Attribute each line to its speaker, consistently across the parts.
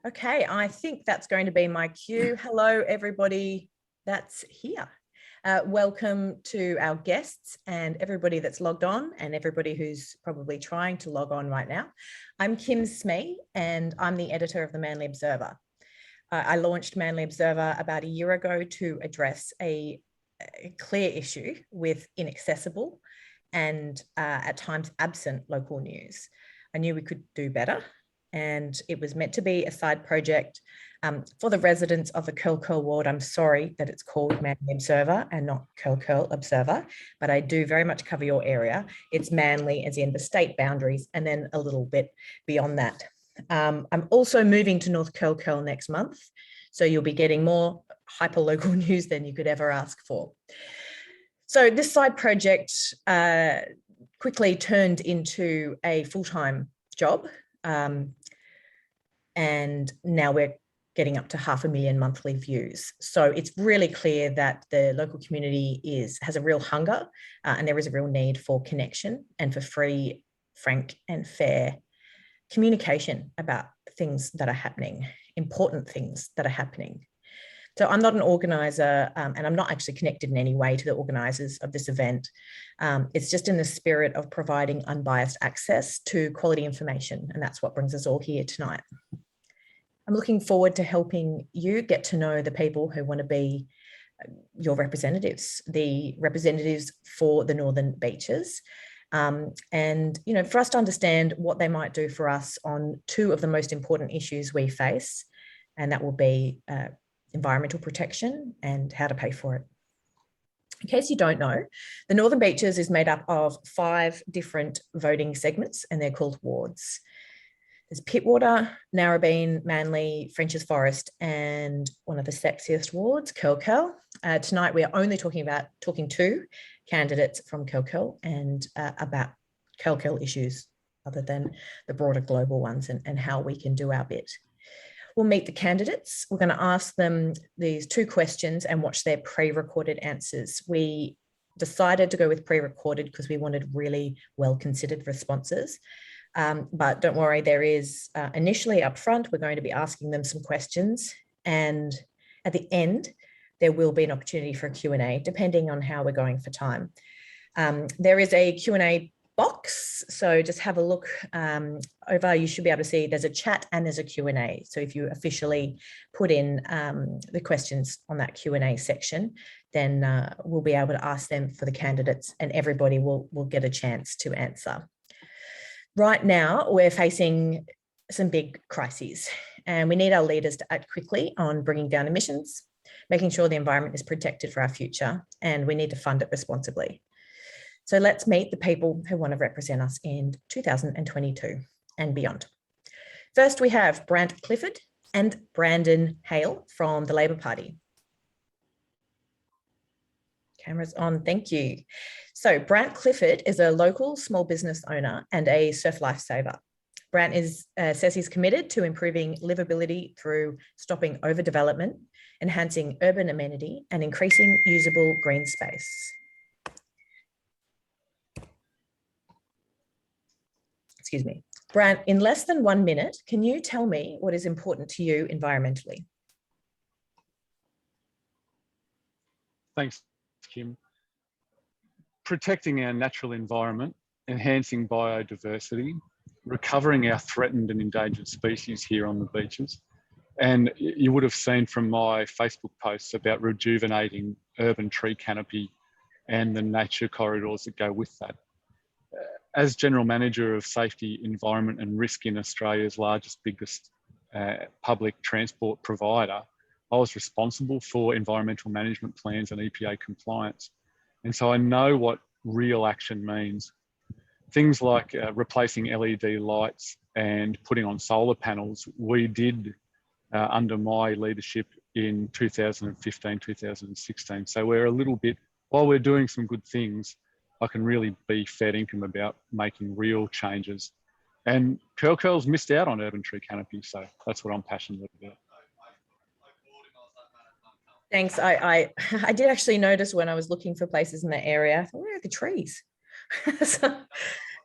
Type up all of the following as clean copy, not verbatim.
Speaker 1: Okay, I think that's going to be my cue. Hello, everybody that's here. Welcome to our guests and everybody that's logged on and everybody who's probably trying to log on right now. I'm Kim Smee and I'm the editor of the Manly Observer. I launched Manly Observer about a year ago to address a clear issue with inaccessible and at times absent local news. I knew we could do better. And it was meant to be a side project for the residents of the Curl Curl ward. I'm sorry that it's called Manly Observer and not Curl Curl Observer, but I do very much cover your area. It's Manly as in the state boundaries and then a little bit beyond that. I'm also moving to North Curl Curl next month, so you'll be getting more hyper-local news than you could ever ask for. So this side project quickly turned into a full-time job. And now we're getting up to 500,000 monthly views. So it's really clear that the local community has a real hunger and there is a real need for connection and for free, frank and fair communication about things that are happening, important things that are happening. So I'm not an organiser and I'm not actually connected in any way to the organisers of this event. It's just in the spirit of providing unbiased access to quality information, and that's what brings us all here tonight. I'm looking forward to helping you get to know the people who want to be your representatives, the representatives for the Northern Beaches, and for us to understand what they might do for us on two of the most important issues we face, and that will be environmental protection and how to pay for it. In case you don't know, the Northern Beaches is made up of 5 different voting segments and they're called wards. There's Pittwater, Narrabeen, Manly, Frenchs Forest, and one of the sexiest wards, Curl Curl. Tonight we are only talking to candidates from Curl Curl and about Curl Curl issues other than the broader global ones and how we can do our bit. We'll meet the candidates. We're going to ask them these 2 questions and watch their pre-recorded answers. We decided to go with pre-recorded because we wanted really well-considered responses. But don't worry, there is initially up front, we're going to be asking them some questions. And at the end, there will be an opportunity for a Q&A, depending on how we're going for time. There is a Q&A box, so just have a look over. You should be able to see there's a chat and there's a Q&A. So if you officially put in the questions on that Q&A section, then we'll be able to ask them for the candidates and everybody will get a chance to answer. Right now, we're facing some big crises and we need our leaders to act quickly on bringing down emissions, making sure the environment is protected for our future, and we need to fund it responsibly. So let's meet the people who want to represent us in 2022 and beyond. First, we have Brant Clifford and Brandon Hale from the Labor Party. Cameras on, thank you. So Brant Clifford is a local small business owner and a surf lifesaver. Brant says he's committed to improving livability through stopping overdevelopment, enhancing urban amenity, and increasing usable green space. Excuse me. Brant, in less than 1 minute, can you tell me what is important to you environmentally?
Speaker 2: Thanks, Kim. Protecting our natural environment, enhancing biodiversity, recovering our threatened and endangered species here on the beaches. And you would have seen from my Facebook posts about rejuvenating urban tree canopy and the nature corridors that go with that. As General Manager of Safety, Environment and Risk in Australia's biggest public transport provider, I was responsible for environmental management plans and EPA compliance. And so I know what real action means. Things like replacing LED lights and putting on solar panels, we did under my leadership in 2015, 2016. So we're a little bit, while we're doing some good things, I can really be fair income about making real changes. And Curl Curl's missed out on urban tree canopy, so that's what I'm passionate about.
Speaker 1: Thanks. I did actually notice when I was looking for places in the area, I thought, where are the trees? So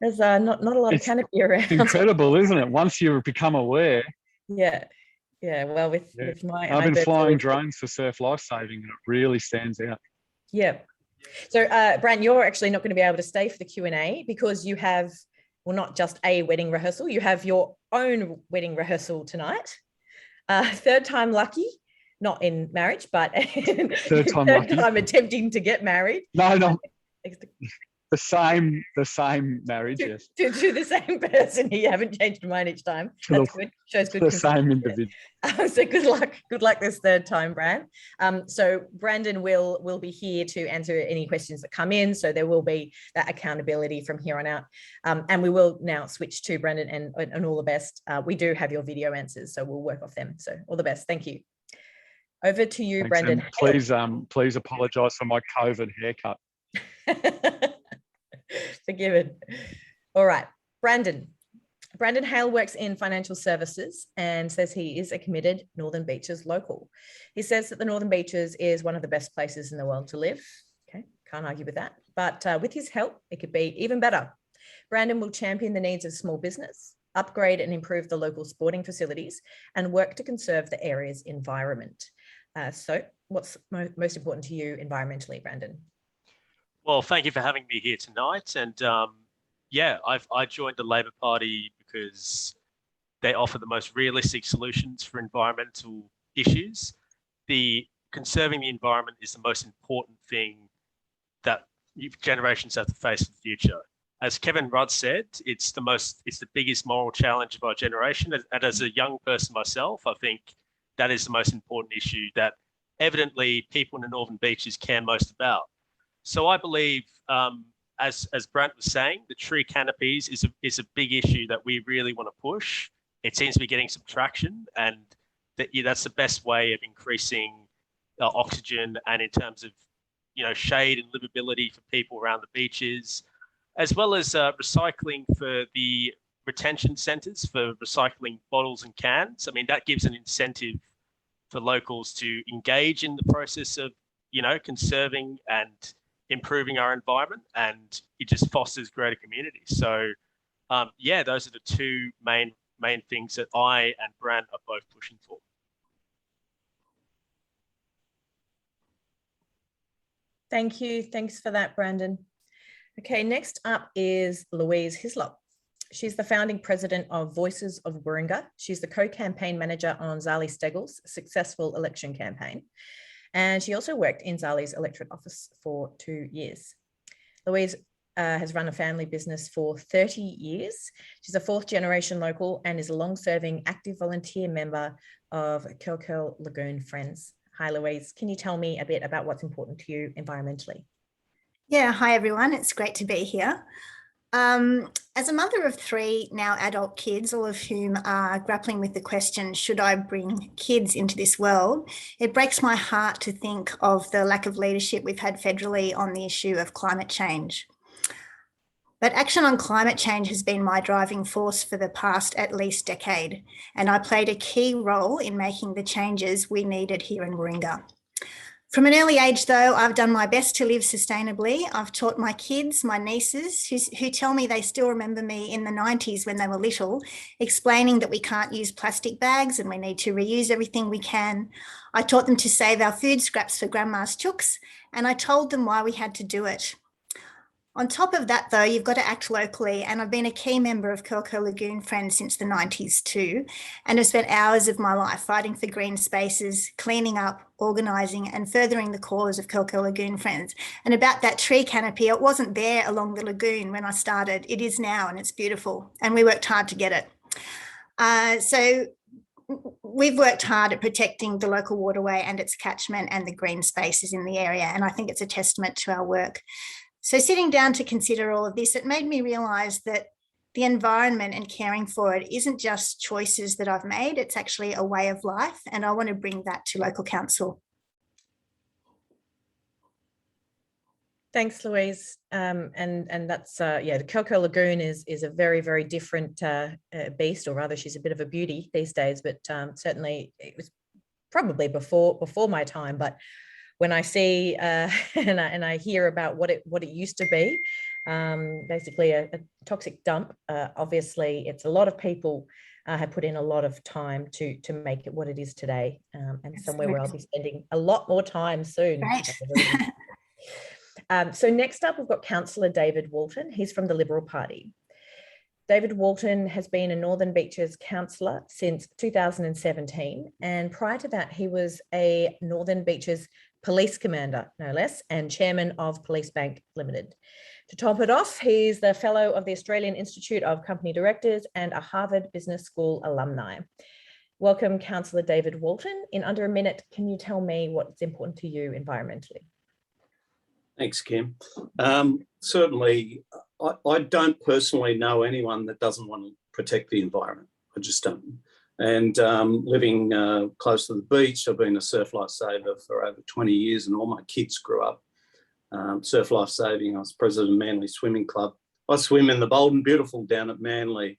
Speaker 1: there's not a lot of canopy around.
Speaker 2: It's incredible, isn't it? Once you become aware.
Speaker 1: Yeah. Yeah, well,
Speaker 2: Yeah.
Speaker 1: with my
Speaker 2: I've been
Speaker 1: birds
Speaker 2: flying
Speaker 1: always,
Speaker 2: drones for surf lifesaving, and it really stands out.
Speaker 1: yeah. So, Brant, you're actually not going to be able to stay for the Q&A because you have, well, not just a wedding rehearsal, you have your own wedding rehearsal tonight. Third time lucky, not in marriage, but
Speaker 2: Third time
Speaker 1: third
Speaker 2: lucky.
Speaker 1: time attempting to get married.
Speaker 2: No, the same marriage, yes.
Speaker 1: To the same person. You haven't changed your mind each time. That's good. Shows good
Speaker 2: the same individual.
Speaker 1: So good luck this third time, Brand. So Brandon will be here to answer any questions that come in. So there will be that accountability from here on out. And we will now switch to Brandon and all the best. We do have your video answers, so we'll work off them. So all the best. Thank you. Over to you,
Speaker 2: Thanks,
Speaker 1: Brandon.
Speaker 2: please apologise for my COVID haircut.
Speaker 1: Forgiven. All right, Brandon. Brandon Hale works in financial services and says he is a committed Northern Beaches local. He says that the Northern Beaches is one of the best places in the world to live. Okay, can't argue with that. But with his help, it could be even better. Brandon will champion the needs of small business, upgrade and improve the local sporting facilities, and work to conserve the area's environment. So what's most important to you environmentally, Brandon?
Speaker 3: Well, thank you for having me here tonight. And yeah, I joined the Labor Party because they offer the most realistic solutions for environmental issues. Conserving the environment is the most important thing that generations have to face in the future. As Kevin Rudd said, it's the biggest moral challenge of our generation. And as a young person myself, I think that is the most important issue that evidently people in the Northern Beaches care most about. So I believe, as Brant was saying, the tree canopies is a big issue that we really want to push. It seems to be getting some traction, and that's the best way of increasing oxygen and in terms of shade and livability for people around the beaches, as well as recycling for the retention centres for recycling bottles and cans. I mean, that gives an incentive for locals to engage in the process of conserving and improving our environment, and it just fosters greater communities. So yeah, those are the two main things that I and Brant are both pushing for.
Speaker 1: Thank you. Thanks for that, Brandon. Okay, next up is Louise Hislop. She's the founding president of Voices of Warringah. She's the co-campaign manager on Zali Steggall's successful election campaign. And she also worked in Zali's electorate office for 2 years. Louise has run a family business for 30 years. She's a fourth generation local and is a long-serving active volunteer member of Curl Lagoon Friends. Hi, Louise. Can you tell me a bit about what's important to you environmentally?
Speaker 4: Yeah, hi everyone. It's great to be here. As a mother of 3 now adult kids, all of whom are grappling with the question, should I bring kids into this world? It breaks my heart to think of the lack of leadership we've had federally on the issue of climate change. But action on climate change has been my driving force for the past at least decade, and I played a key role in making the changes we needed here in Warringah. From an early age, though, I've done my best to live sustainably. I've taught my kids, my nieces, who tell me they still remember me in the 90s when they were little, explaining that we can't use plastic bags and we need to reuse everything we can. I taught them to save our food scraps for grandma's chooks, and I told them why we had to do it. On top of that, though, you've got to act locally, and I've been a key member of Curl Lagoon Friends since the 90s too, and have spent hours of my life fighting for green spaces, cleaning up, organising and furthering the cause of Curl Lagoon Friends. And about that tree canopy, it wasn't there along the lagoon when I started. It is now, and it's beautiful, and we worked hard to get it. So we've worked hard at protecting the local waterway and its catchment and the green spaces in the area, and I think it's a testament to our work. So sitting down to consider all of this, it made me realise that the environment and caring for it isn't just choices that I've made, it's actually a way of life, and I want to bring that to local council.
Speaker 1: Thanks, Louise. And that's, yeah, the Curl Lagoon is a very, very different beast, or rather she's a bit of a beauty these days, but certainly it was probably before my time. But when I see and I hear about what it used to be, basically a toxic dump. Obviously, it's a lot of people have put in a lot of time to make it what it is today, and somewhere where I'll be spending a lot more time soon.
Speaker 4: Right.
Speaker 1: So next up, we've got Councillor David Walton. He's from the Liberal Party. David Walton has been a Northern Beaches councillor since 2017. And prior to that, he was a Northern Beaches police commander, no less, and chairman of Police Bank Limited. To top it off, he's the fellow of the Australian Institute of Company Directors and a Harvard Business School alumni. Welcome, Councillor David Walton. In under a minute, can you tell me what's important to you environmentally?
Speaker 5: Thanks, Kim. Certainly, I don't personally know anyone that doesn't want to protect the environment. I just don't. And living close to the beach, I've been a surf lifesaver for over 20 years, and all my kids grew up surf lifesaving. I was president of Manly Swimming Club. I swim in the Bolden Beautiful down at Manly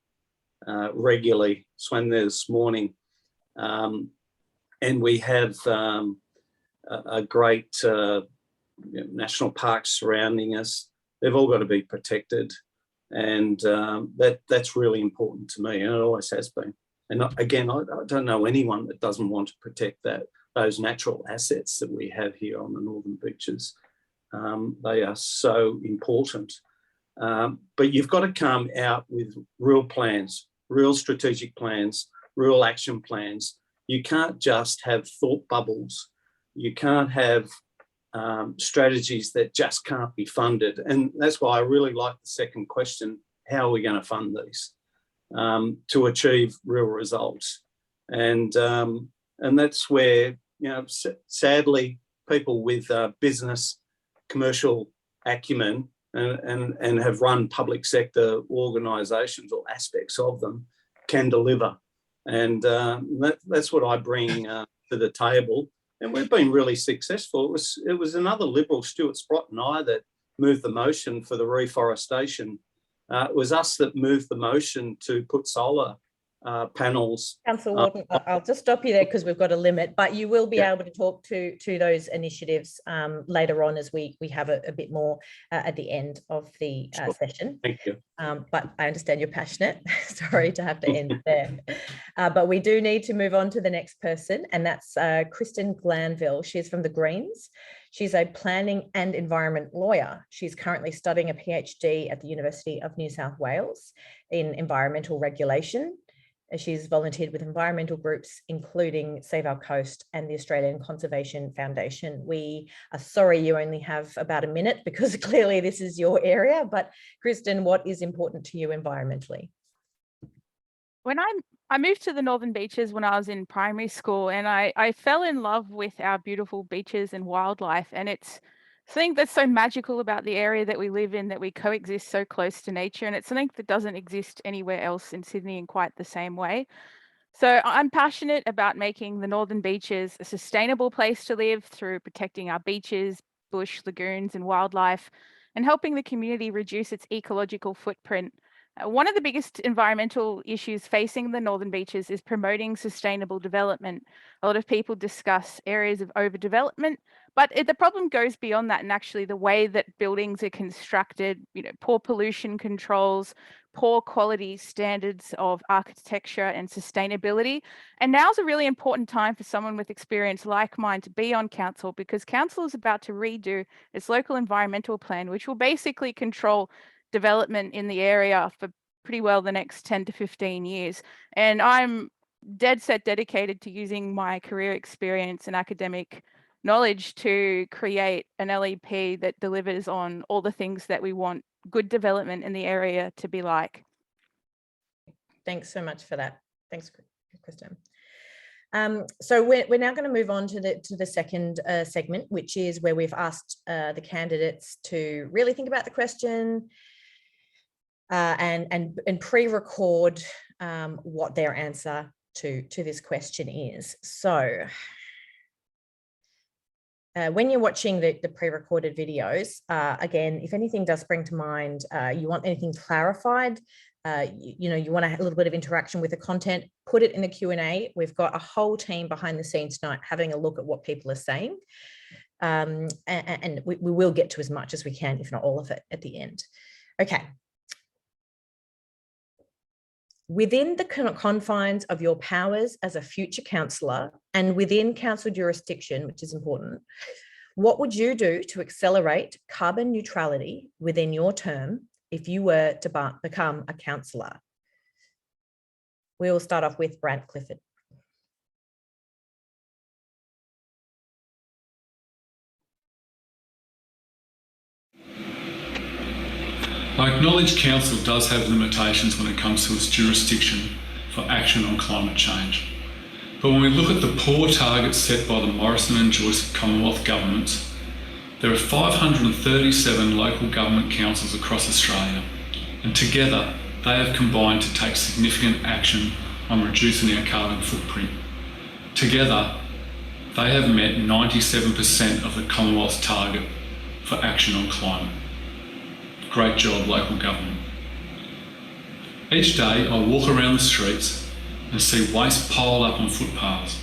Speaker 5: regularly. Swam there this morning, and we have a great national parks surrounding us. They've all got to be protected, and that's really important to me, and it always has been. And again, I don't know anyone that doesn't want to protect those natural assets that we have here on the Northern Beaches. They are so important. But you've got to come out with real plans, real strategic plans, real action plans. You can't just have thought bubbles. You can't have strategies that just can't be funded. And that's why I really like the second question: how are we going to fund these to achieve real results? And that's where, sadly, people with business, commercial acumen and have run public sector organisations or aspects of them can deliver. And that's what I bring to the table. And we've been really successful. It was another Liberal, Stuart Sprott and I, that moved the motion for the reforestation. It was us that moved the motion to put solar panels.
Speaker 1: Councillor Walton, I'll just stop you there because we've got a limit, but you will be able to talk to those initiatives later on as we have a bit more at the end of the session.
Speaker 5: Thank you.
Speaker 1: But I understand you're passionate. Sorry to have to end there. But we do need to move on to the next person, and that's Kristen Glanville. She's from the Greens. She's a planning and environment lawyer. She's currently studying a PhD at the University of New South Wales in environmental regulation. She's volunteered with environmental groups, including Save Our Coast and the Australian Conservation Foundation. We are sorry you only have about a minute because clearly this is your area, but Kristen, what is important to you environmentally?
Speaker 6: When I moved to the Northern Beaches when I was in primary school, and I fell in love with our beautiful beaches and wildlife, and it's something that's so magical about the area that we live in, that we coexist so close to nature, and it's something that doesn't exist anywhere else in Sydney in quite the same way. So I'm passionate about making the Northern Beaches a sustainable place to live through protecting our beaches, bush, lagoons and wildlife, and helping the community reduce its ecological footprint. One of the biggest environmental issues facing the Northern Beaches is promoting sustainable development. A lot of people discuss areas of overdevelopment, but the problem goes beyond that, and actually the way that buildings are constructed, poor pollution controls, poor quality standards of architecture and sustainability. And now's a really important time for someone with experience like mine to be on council, because council is about to redo its local environmental plan, which will basically control development in the area for pretty well the next 10 to 15 years. And I'm dead set dedicated to using my career experience and academic knowledge to create an LEP that delivers on all the things that we want good development in the area to be like.
Speaker 1: Thanks so much for that. Thanks, Kristen. So we're now going to move on to the second segment, which is where we've asked the candidates to really think about the question and pre-record what their answer to this question is. So when you're watching the pre-recorded videos, again, if anything does spring to mind, you want anything clarified, you want a little bit of interaction with the content, put it in the Q&A. We've got a whole team behind the scenes tonight having a look at what people are saying. And we will get to as much as we can, if not all of it, at the end. Okay. Within the confines of your powers as a future councillor and within council jurisdiction, which is important, what would you do to accelerate carbon neutrality within your term if you were to become a councillor? We will start off with Brant Clifford.
Speaker 7: I acknowledge Council does have limitations when it comes to its jurisdiction for action on climate change. But when we look at the poor targets set by the Morrison and Joyce Commonwealth governments, there are 537 local government councils across Australia, and together they have combined to take significant action on reducing our carbon footprint. Together, they have met 97% of the Commonwealth's target for action on climate. Great job, local government. Each day I walk around the streets and see waste piled up on footpaths.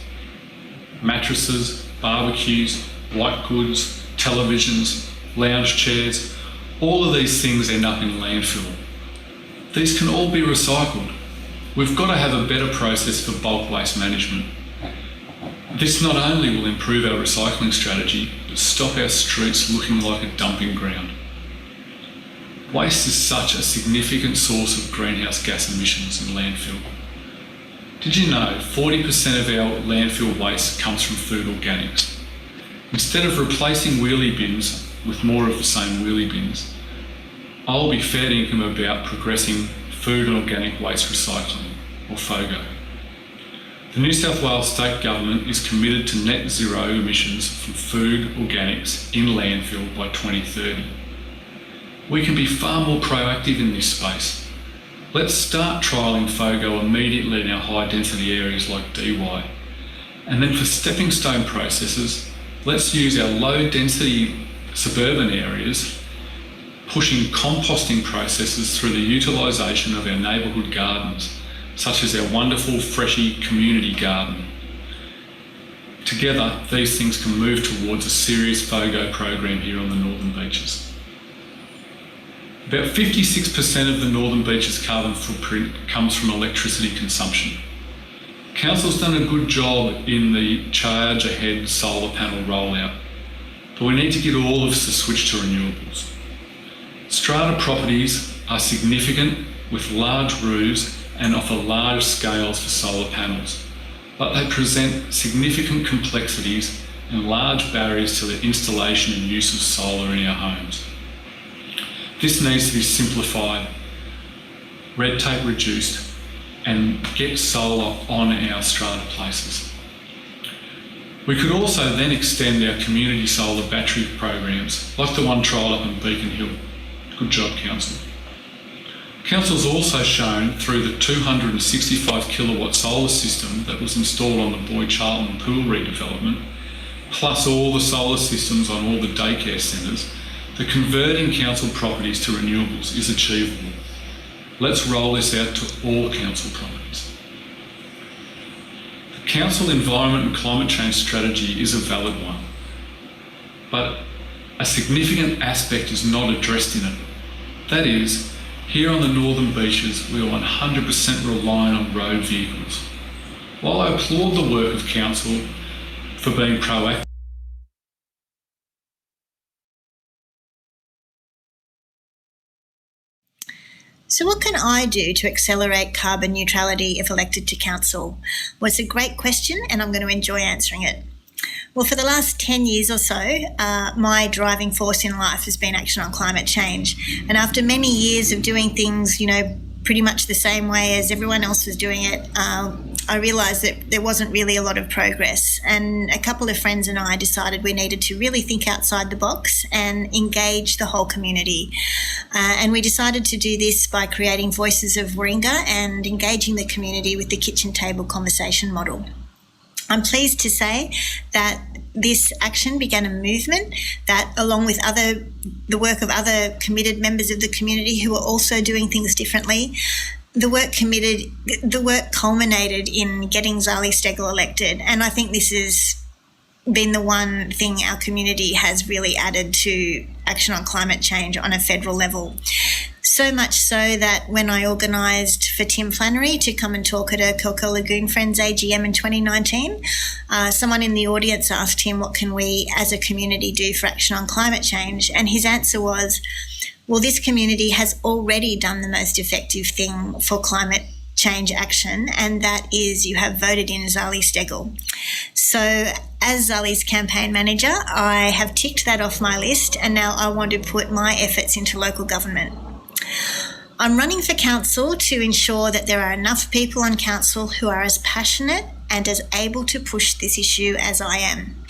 Speaker 7: Mattresses, barbecues, white goods, televisions, lounge chairs, all of these things end up in landfill. These can all be recycled. We've got to have a better process for bulk waste management. This not only will improve our recycling strategy, but stop our streets looking like a dumping ground. Waste is such a significant source of greenhouse gas emissions in landfill. Did you know 40% of our landfill waste comes from food organics? Instead of replacing wheelie bins with more of the same wheelie bins, I'll be fair dinkum about progressing food and organic waste recycling, or FOGO. The New South Wales State Government is committed to net zero emissions from food organics in landfill by 2030. We can be far more proactive in this space. Let's start trialling FOGO immediately in our high density areas like DY. And then for stepping stone processes, let's use our low density suburban areas, pushing composting processes through the utilisation of our neighbourhood gardens, such as our wonderful Freshie community garden. Together, these things can move towards a serious FOGO program here on the Northern Beaches. About 56% of the Northern Beaches carbon footprint comes from electricity consumption. Council's done a good job in the charge ahead solar panel rollout, but we need to get all of us to switch to renewables. Strata properties are significant with large roofs and offer large scales for solar panels, but they present significant complexities and large barriers to the installation and use of solar in our homes. This needs to be simplified, red tape reduced, and get solar on our strata places. We could also then extend our community solar battery programs, like the one trialled up in Beacon Hill. Good job, Council. Council's also shown through the 265 kilowatt solar system that was installed on the Boyd Charlton pool redevelopment, plus all the solar systems on all the daycare centres, that converting council properties to renewables is achievable. Let's roll this out to all council properties. The council environment and climate change strategy is a valid one, but a significant aspect is not addressed in it. That is, here on the Northern Beaches, we are 100% reliant on road vehicles. While I applaud the work of council for being proactive,
Speaker 4: So what can I do to accelerate carbon neutrality if elected to council? Well, it's a great question and I'm going to enjoy answering it. Well, for the last 10 years or so, my driving force in life has been action on climate change. And after many years of doing things, pretty much the same way as everyone else was doing it, I realised that there wasn't really a lot of progress. And a couple of friends and I decided we needed to really think outside the box and engage the whole community. And we decided to do this by creating Voices of Warringah and engaging the community with the kitchen table conversation model. I'm pleased to say that this action began a movement that, along with the work of other committed members of the community who are also doing things differently, the work culminated in getting Zali Steggall elected. And I think this has been the one thing our community has really added to action on climate change on a federal level. So much so that when I organised for Tim Flannery to come and talk at a Kelko Lagoon Friends AGM in 2019, someone in the audience asked him, what can we as a community do for action on climate change? And his answer was, well, this community has already done the most effective thing for climate change action, and that is you have voted in Zali Steggall. So as Zali's campaign manager, I have ticked that off my list, and now I want to put my efforts into local government. I'm running for council to ensure that there are enough people on council who are as passionate and as able to push this issue as I am.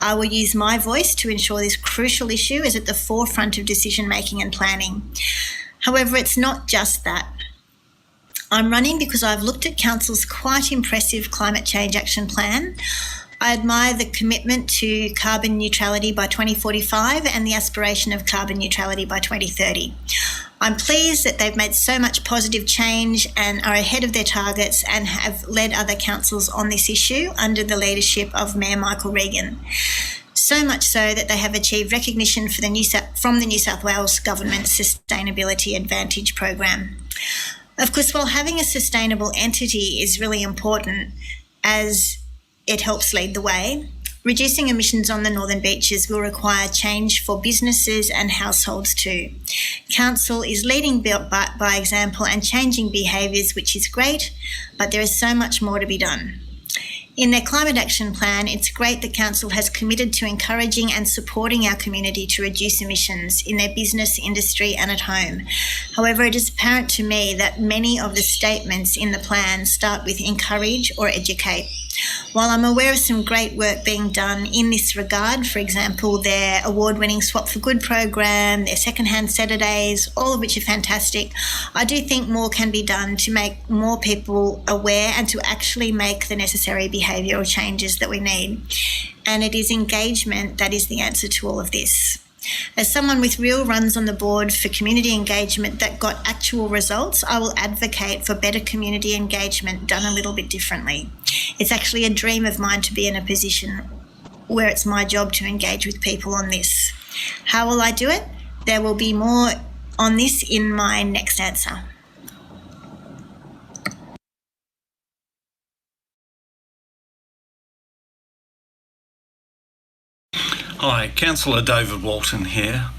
Speaker 4: I will use my voice to ensure this crucial issue is at the forefront of decision making and planning. However, it's not just that. I'm running because I've looked at council's quite impressive climate change action plan. I admire the commitment to carbon neutrality by 2045 and the aspiration of carbon neutrality by 2030. I'm pleased that they've made so much positive change and are ahead of their targets and have led other councils on this issue under the leadership of Mayor Michael Regan. So much so that they have achieved recognition from the New South Wales Government's Sustainability Advantage program. Of course, while having a sustainable entity is really important as it helps lead the way, reducing emissions on the Northern Beaches will require change for businesses and households too. Council is leading by example and changing behaviours, which is great, but there is so much more to be done. In their climate action plan, it's great that Council has committed to encouraging and supporting our community to reduce emissions in their business, industry and at home. However, it is apparent to me that many of the statements in the plan start with encourage or educate. While I'm aware of some great work being done in this regard, for example, their award-winning Swap for Good program, their secondhand Saturdays, all of which are fantastic, I do think more can be done to make more people aware and to actually make the necessary behavioural changes that we need. And it is engagement that is the answer to all of this. As someone with real runs on the board for community engagement that got actual results, I will advocate for better community engagement done a little bit differently. It's actually a dream of mine to be in a position where it's my job to engage with people on this. How will I do it? There will be more on this in my next answer.
Speaker 8: Hi, Councillor David Walton here.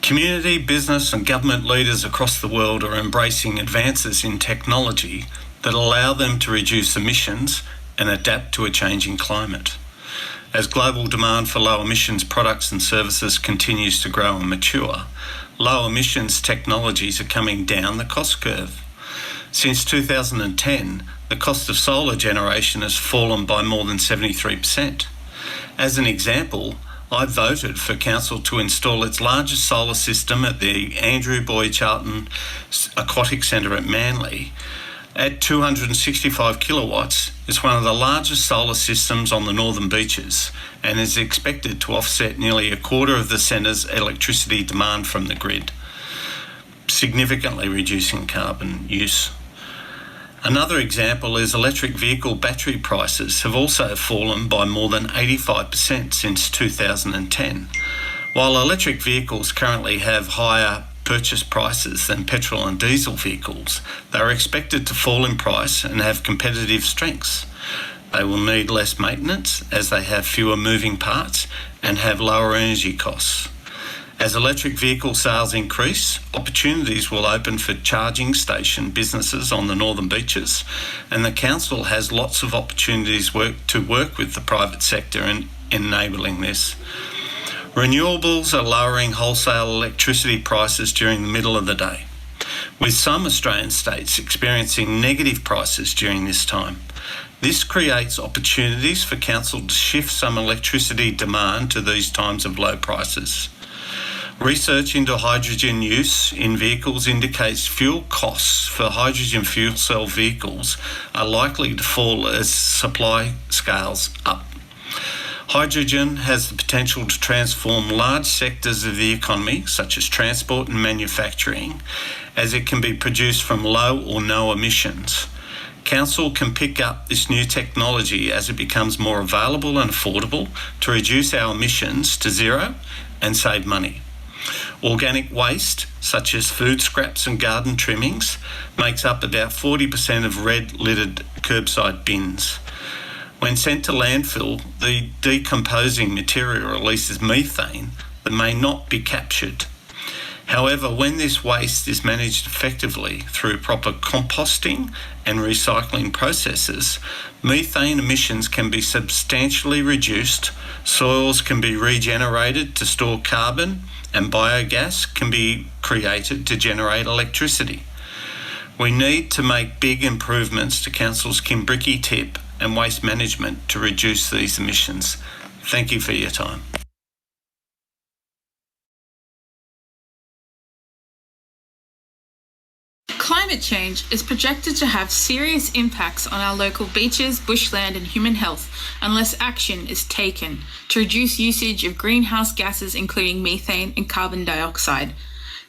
Speaker 8: Community, business and government leaders across the world are embracing advances in technology that allow them to reduce emissions and adapt to a changing climate. As global demand for low emissions products and services continues to grow and mature, low emissions technologies are coming down the cost curve. Since 2010, the cost of solar generation has fallen by more than 73%. As an example, I voted for Council to install its largest solar system at the Andrew Boyd Charlton Aquatic Centre at Manly. At 265 kilowatts, it's one of the largest solar systems on the Northern Beaches and is expected to offset nearly a quarter of the centre's electricity demand from the grid, significantly reducing carbon use. Another example is electric vehicle battery prices have also fallen by more than 85% since 2010. While electric vehicles currently have higher purchase prices than petrol and diesel vehicles, they are expected to fall in price and have competitive strengths. They will need less maintenance as they have fewer moving parts and have lower energy costs. As electric vehicle sales increase, opportunities will open for charging station businesses on the Northern Beaches, and the Council has lots of opportunities to work with the private sector in enabling this. Renewables are lowering wholesale electricity prices during the middle of the day, with some Australian states experiencing negative prices during this time. This creates opportunities for Council to shift some electricity demand to these times of low prices. Research into hydrogen use in vehicles indicates fuel costs for hydrogen fuel cell vehicles are likely to fall as supply scales up. Hydrogen has the potential to transform large sectors of the economy, such as transport and manufacturing, as it can be produced from low or no emissions. Council can pick up this new technology as it becomes more available and affordable to reduce our emissions to zero and save money. Organic waste, such as food scraps and garden trimmings, makes up about 40% of red littered curbside bins. When sent to landfill, the decomposing material releases methane that may not be captured. However, when this waste is managed effectively through proper composting and recycling processes, methane emissions can be substantially reduced, soils can be regenerated to store carbon, and biogas can be created to generate electricity. We need to make big improvements to Council's Kimbrickie tip and waste management to reduce these emissions. Thank you for your time.
Speaker 9: Climate change is projected to have serious impacts on our local beaches, bushland and human health unless action is taken to reduce usage of greenhouse gases including methane and carbon dioxide.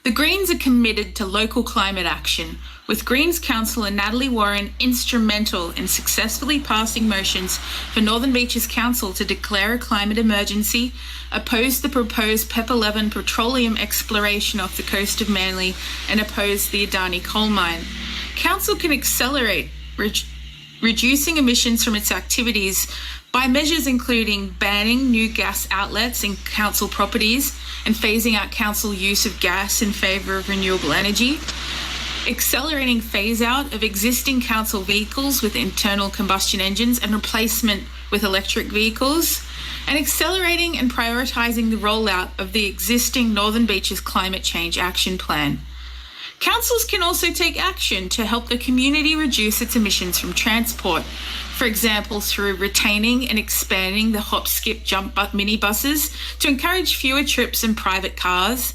Speaker 9: The Greens are committed to local climate action, with Greens councillor Natalie Warren instrumental in successfully passing motions for Northern Beaches Council to declare a climate emergency, oppose the proposed PEP 11 petroleum exploration off the coast of Manly, and oppose the Adani coal mine. Council can accelerate reducing emissions from its activities by measures including banning new gas outlets in council properties and phasing out council use of gas in favour of renewable energy, accelerating phase out of existing council vehicles with internal combustion engines and replacement with electric vehicles, and accelerating and prioritising the rollout of the existing Northern Beaches Climate Change Action Plan. Councils can also take action to help the community reduce its emissions from transport, for example, through retaining and expanding the hop, skip, jump minibuses to encourage fewer trips in private cars,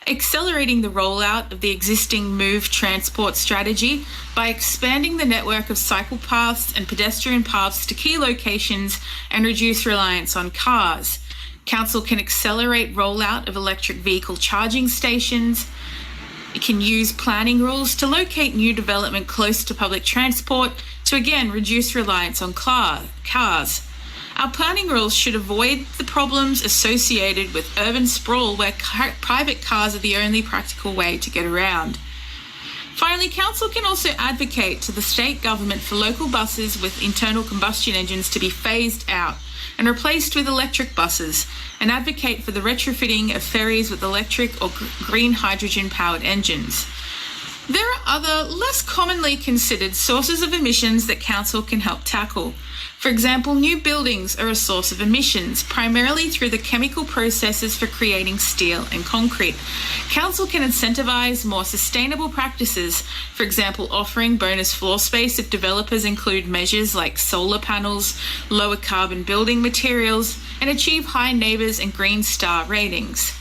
Speaker 9: accelerating the rollout of the existing Move transport strategy by expanding the network of cycle paths and pedestrian paths to key locations and reduce reliance on cars. Council can accelerate rollout of electric vehicle charging stations. It can use planning rules to locate new development close to public transport to again reduce reliance on cars. Our planning rules should avoid the problems associated with urban sprawl where private cars are the only practical way to get around. Finally, Council can also advocate to the state government for local buses with internal combustion engines to be phased out and replaced with electric buses, and advocate for the retrofitting of ferries with electric or green hydrogen-powered engines. There are other, less commonly considered sources of emissions that Council can help tackle. For example, new buildings are a source of emissions, primarily through the chemical processes for creating steel and concrete. Council can incentivise more sustainable practices, for example, offering bonus floor space if developers include measures like solar panels, lower carbon building materials, and achieve high neighbours and Green Star ratings.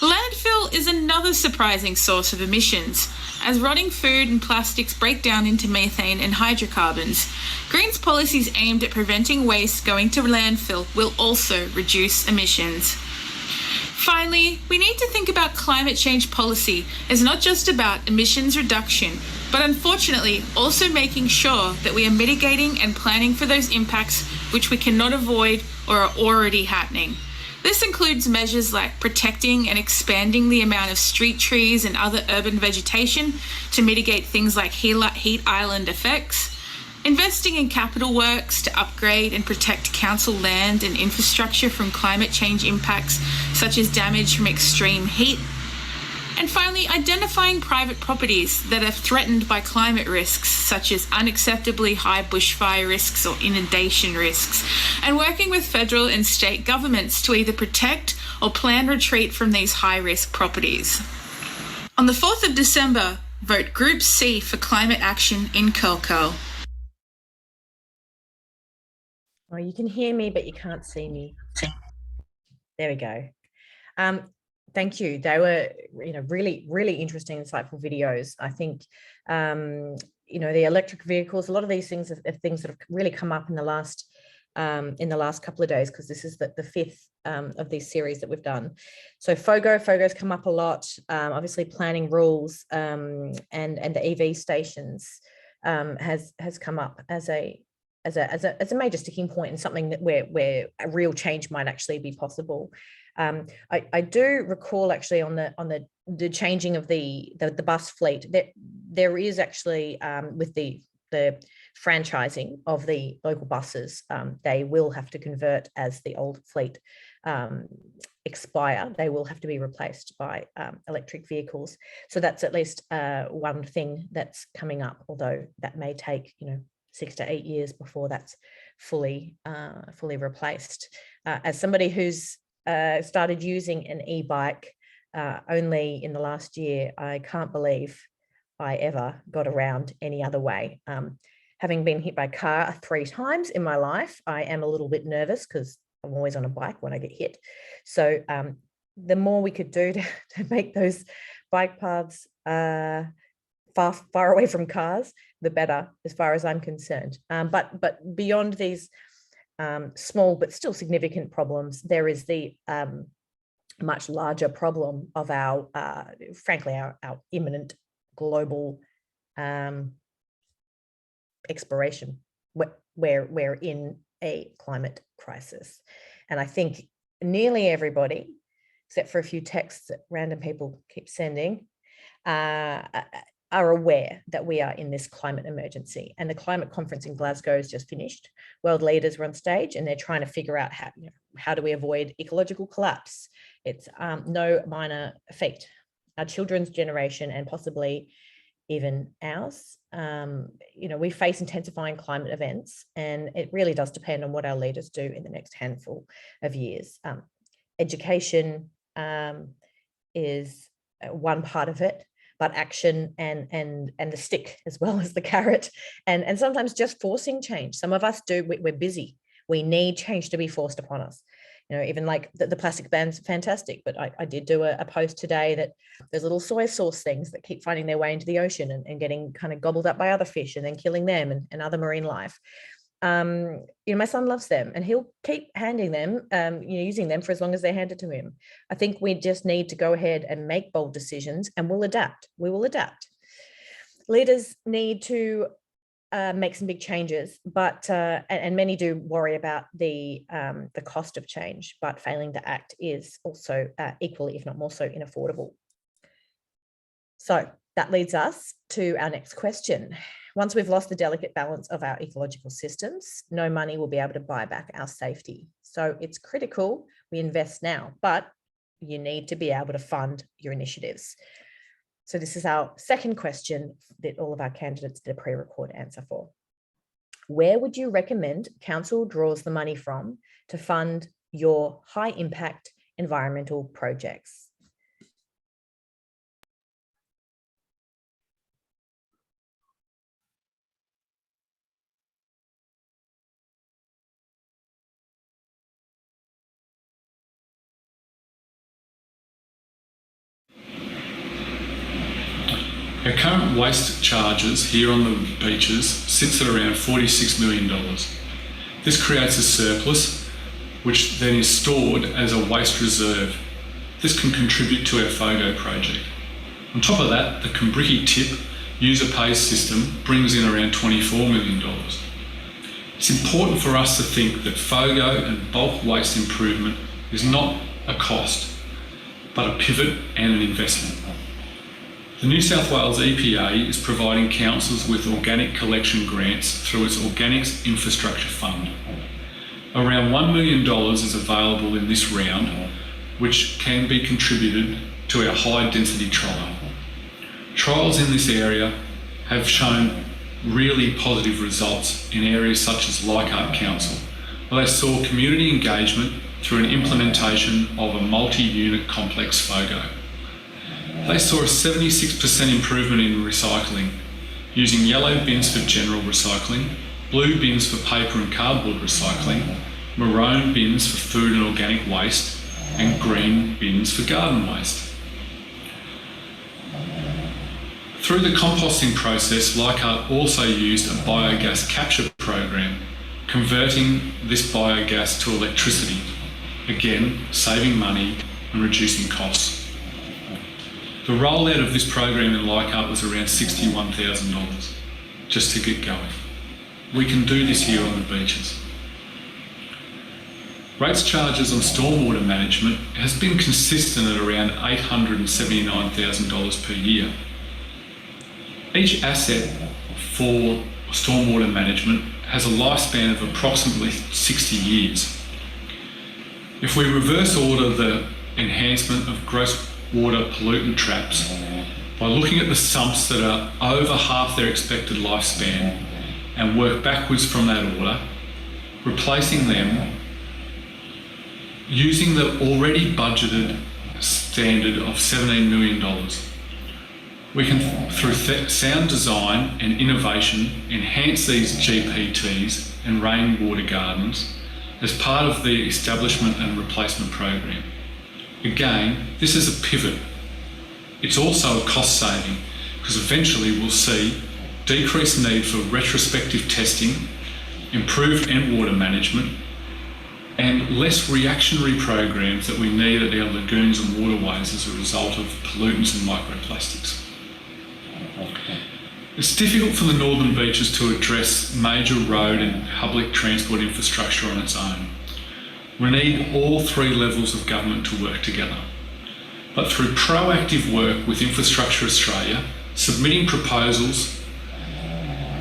Speaker 9: Landfill is another surprising source of emissions, as rotting food and plastics break down into methane and hydrocarbons. Greens policies aimed at preventing waste going to landfill will also reduce emissions. Finally, we need to think about climate change policy as not just about emissions reduction, but unfortunately also making sure that we are mitigating and planning for those impacts which we cannot avoid or are already happening. This includes measures like protecting and expanding the amount of street trees and other urban vegetation to mitigate things like heat island effects, investing in capital works to upgrade and protect council land and infrastructure from climate change impacts such as damage from extreme heat, and finally, identifying private properties that are threatened by climate risks, such as unacceptably high bushfire risks or inundation risks, and working with federal and state governments to either protect or plan retreat from these high-risk properties. On the 4th of December, vote Group C for climate action in Curl Curl.
Speaker 1: Oh, you can hear me, but you can't see me. There we go. Thank you. They were, really, really interesting, insightful videos. I think, the electric vehicles, a lot of these things are things that have really come up in the last couple of days, because this is the fifth of this series that we've done. So FOGO's come up a lot. Obviously, planning rules and the EV stations has come up as a major sticking point and something that where a real change might actually be possible. I do recall actually on the changing of the bus fleet that there is actually with the franchising of the local buses, they will have to convert as the old fleet expire. They will have to be replaced by electric vehicles. So that's at least one thing that's coming up, although that may take 6 to 8 years before that's fully replaced. As somebody who's started using an e-bike only in the last year, I can't believe I ever got around any other way. Having been hit by a car 3 times in my life, I am a little bit nervous because I'm always on a bike when I get hit. So the more we could do to make those bike paths far away from cars, the better, as far as I'm concerned. But beyond these small but still significant problems, there is the much larger problem of our, frankly, our imminent global expiration. We're in a climate crisis. And I think nearly everybody, except for a few texts that random people keep sending, are aware that we are in this climate emergency. And the climate conference in Glasgow has just finished. World leaders were on stage and they're trying to figure out how do we avoid ecological collapse. It's no minor feat. Our children's generation and possibly even ours, we face intensifying climate events, and it really does depend on what our leaders do in the next handful of years. Education is one part of it, but action and the stick as well as the carrot, and sometimes just forcing change. Some of us do, we're busy. We need change to be forced upon us. Even like the plastic ban's fantastic, but I did do a post today that there's little soy sauce things that keep finding their way into the ocean and getting kind of gobbled up by other fish and then killing them and other marine life. My son loves them and he'll keep handing them, using them for as long as they hand it to him. I think we just need to go ahead and make bold decisions, and we'll adapt. We will adapt. Leaders need to make some big changes, but and many do worry about the cost of change, but failing to act is also equally, if not more so, unaffordable. So that leads us to our next question. Once we've lost the delicate balance of our ecological systems, no money will be able to buy back our safety. So it's critical we invest now, but you need to be able to fund your initiatives. So this is our second question that all of our candidates did a pre-record answer for. Where would you recommend council draws the money from to fund your high impact environmental projects?
Speaker 7: Our current waste charges here on the beaches sits at around $46 million. This creates a surplus, which then is stored as a waste reserve. This can contribute to our FOGO project. On top of that, the Kumbriki tip user pays system brings in around $24 million. It's important for us to think that FOGO and bulk waste improvement is not a cost, but a pivot and an investment. The New South Wales EPA is providing councils with organic collection grants through its Organics Infrastructure Fund. Around $1 million is available in this round, which can be contributed to our high density trial. Trials in this area have shown really positive results in areas such as Leichhardt Council, where they saw community engagement through an implementation of a multi-unit complex FOGO. They saw a 76% improvement in recycling, using yellow bins for general recycling, blue bins for paper and cardboard recycling, maroon bins for food and organic waste, and green bins for garden waste. Through the composting process, Leichhardt also used a biogas capture program, converting this biogas to electricity, again saving money and reducing costs. The rollout of this program in Leichhardt was around $61,000 just to get going. We can do this here on the beaches. Rates charges on stormwater management has been consistent at around $879,000 per year. Each asset for stormwater management has a lifespan of approximately 60 years. If we reverse order the enhancement of gross water pollutant traps by looking at the sumps that are over half their expected lifespan and work backwards from that order, replacing them using the already budgeted standard of $17 million, we can, through sound design and innovation, enhance these GPTs and rainwater gardens as part of the establishment and replacement program. Again, this is a pivot. It's also a cost saving because eventually we'll see decreased need for retrospective testing, improved end water management, and less reactionary programs that we need at our lagoons and waterways as a result of pollutants and microplastics. It's difficult for the Northern Beaches to address major road and public transport infrastructure on its own. We need all three levels of government to work together. But through proactive work with Infrastructure Australia, submitting proposals,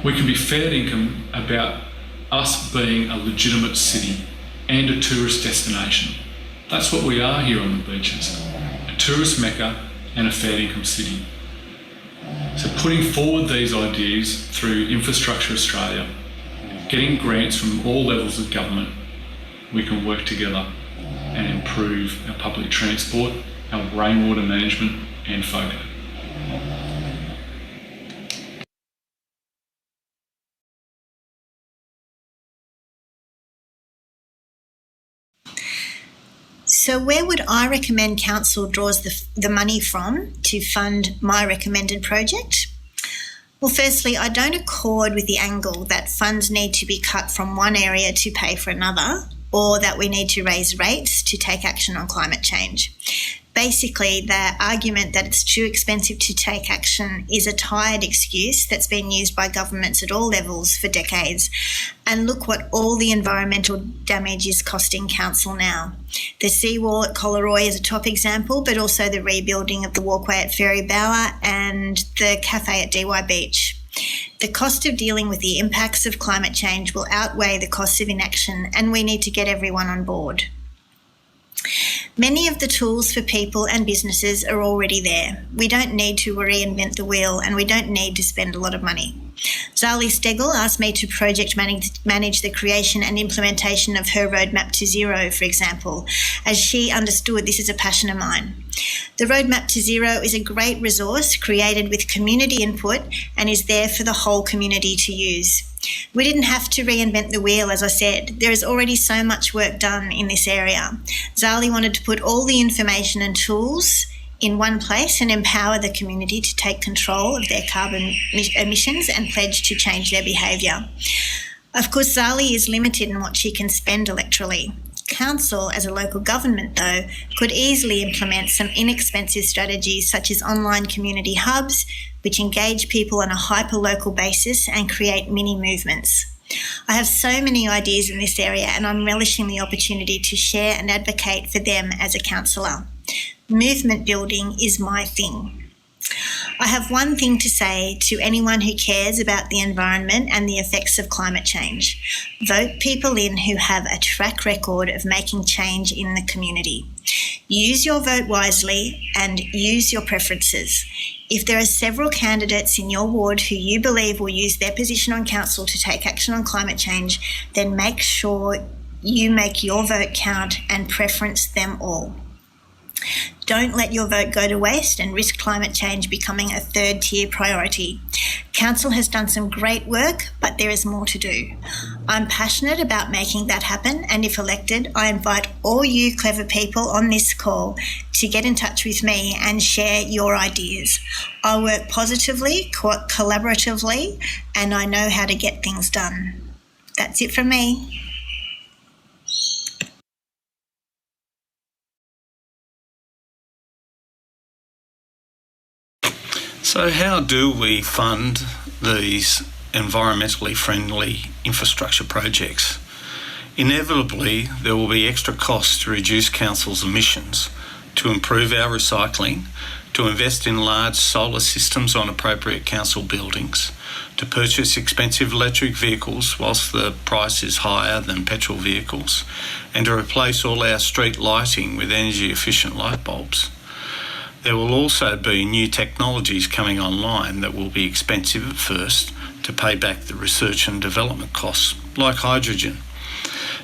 Speaker 7: we can be fair dinkum about us being a legitimate city and a tourist destination. That's what we are here on the beaches, a tourist mecca and a fair income city. So putting forward these ideas through Infrastructure Australia, getting grants from all levels of government, we can work together and improve our public transport, our rainwater management and FOGO.
Speaker 4: So where would I recommend council draws the money from to fund my recommended project? Well, firstly, I don't accord with the angle that funds need to be cut from one area to pay for another, or that we need to raise rates to take action on climate change. Basically, the argument that it's too expensive to take action is a tired excuse that's been used by governments at all levels for decades. And look what all the environmental damage is costing council now. The seawall at Collaroy is a top example, but also the rebuilding of the walkway at Ferry Bower and the cafe at DY Beach. The cost of dealing with the impacts of climate change will outweigh the costs of inaction, and we need to get everyone on board. Many of the tools for people and businesses are already there. We don't need to reinvent the wheel, and we don't need to spend a lot of money. Zali Stegel asked me to project manage the creation and implementation of her roadmap to zero, for example, as she understood this is a passion of mine. The roadmap to zero is a great resource created with community input and is there for the whole community to use. We didn't have to reinvent the wheel, as I said. There is already so much work done in this area. Zali wanted to put all the information and tools in one place and empower the community to take control of their carbon emissions and pledge to change their behaviour. Of course, Zali is limited in what she can spend electorally. Council, as a local government, though, could easily implement some inexpensive strategies such as online community hubs, which engage people on a hyper-local basis and create mini movements. I have so many ideas in this area, and I'm relishing the opportunity to share and advocate for them as a councillor. Movement building is my thing. I have one thing to say to anyone who cares about the environment and the effects of climate change. Vote people in who have a track record of making change in the community. Use your vote wisely and use your preferences. If there are several candidates in your ward who you believe will use their position on council to take action on climate change, then make sure you make your vote count and preference them all. Don't let your vote go to waste and risk climate change becoming a third-tier priority. Council has done some great work, but there is more to do. I'm passionate about making that happen, and if elected, I invite all you clever people on this call to get in touch with me and share your ideas. I work positively, collaboratively, and I know how to get things done. That's it from me.
Speaker 8: So how do we fund these environmentally friendly infrastructure projects? Inevitably, there will be extra costs to reduce council's emissions, to improve our recycling, to invest in large solar systems on appropriate council buildings, to purchase expensive electric vehicles whilst the price is higher than petrol vehicles, and to replace all our street lighting with energy efficient light bulbs. There will also be new technologies coming online that will be expensive at first to pay back the research and development costs, like hydrogen.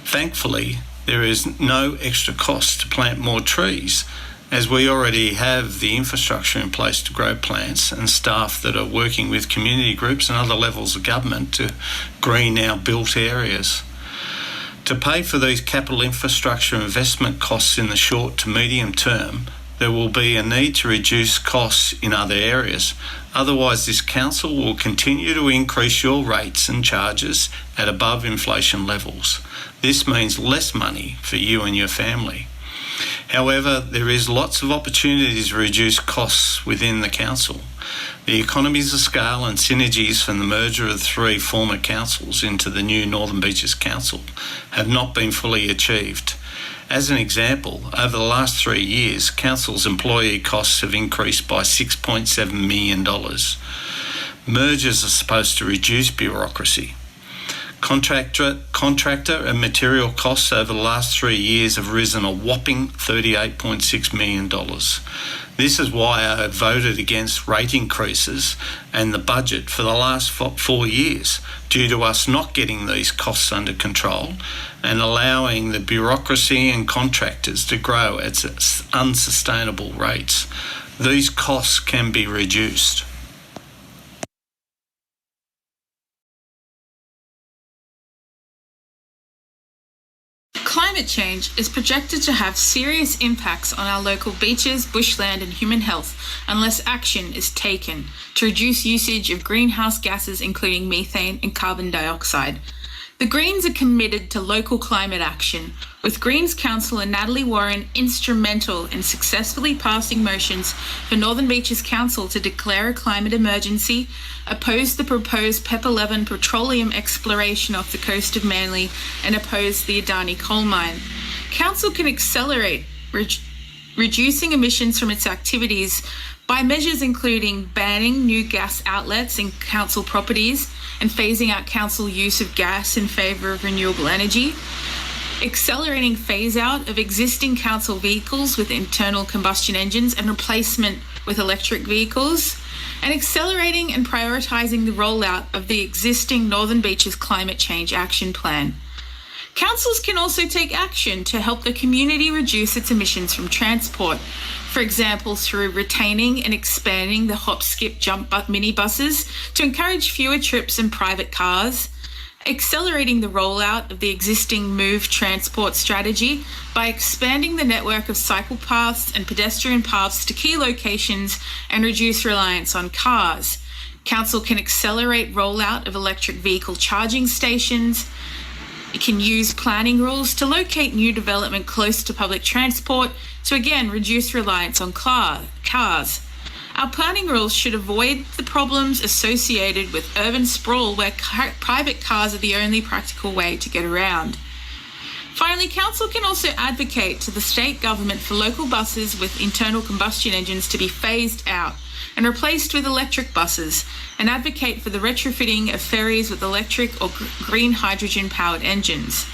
Speaker 8: Thankfully, there is no extra cost to plant more trees, as we already have the infrastructure in place to grow plants and staff that are working with community groups and other levels of government to green our built areas. To pay for these capital infrastructure investment costs in the short to medium term, there will be a need to reduce costs in other areas. Otherwise, this council will continue to increase your rates and charges at above inflation levels. This means less money for you and your family. However, there is lots of opportunities to reduce costs within the council. The economies of scale and synergies from the merger of 3 former councils into the new Northern Beaches Council have not been fully achieved. As an example, over the last 3 years, council's employee costs have increased by $6.7 million. Mergers are supposed to reduce bureaucracy. Contractor and material costs over the last 3 years have risen a whopping $38.6 million. This is why I voted against rate increases and the budget for the last 4 years, due to us not getting these costs under control and allowing the bureaucracy and contractors to grow at unsustainable rates. These costs can be reduced.
Speaker 9: Climate change is projected to have serious impacts on our local beaches, bushland and human health unless action is taken to reduce usage of greenhouse gases including methane and carbon dioxide. The Greens are committed to local climate action, with Greens councillor Natalie Warren instrumental in successfully passing motions for Northern Beaches Council to declare a climate emergency, oppose the proposed PEP 11 petroleum exploration off the coast of Manly, and oppose the Adani coal mine. Council can accelerate reducing emissions from its activities by measures including banning new gas outlets in council properties and phasing out council use of gas in favour of renewable energy, accelerating phase out of existing council vehicles with internal combustion engines and replacement with electric vehicles, and accelerating and prioritising the rollout of the existing Northern Beaches Climate Change Action Plan. Councils can also take action to help the community reduce its emissions from transport, for example, through retaining and expanding the hop, skip, jump minibuses to encourage fewer trips in private cars, accelerating the rollout of the existing Move transport strategy by expanding the network of cycle paths and pedestrian paths to key locations and reduce reliance on cars. Council can accelerate rollout of electric vehicle charging stations. It can use planning rules to locate new development close to public transport to again reduce reliance on cars. Our planning rules should avoid the problems associated with urban sprawl where private cars are the only practical way to get around. Finally, Council can also advocate to the state government for local buses with internal combustion engines to be phased out and replaced with electric buses, and advocate for the retrofitting of ferries with electric or green hydrogen powered engines.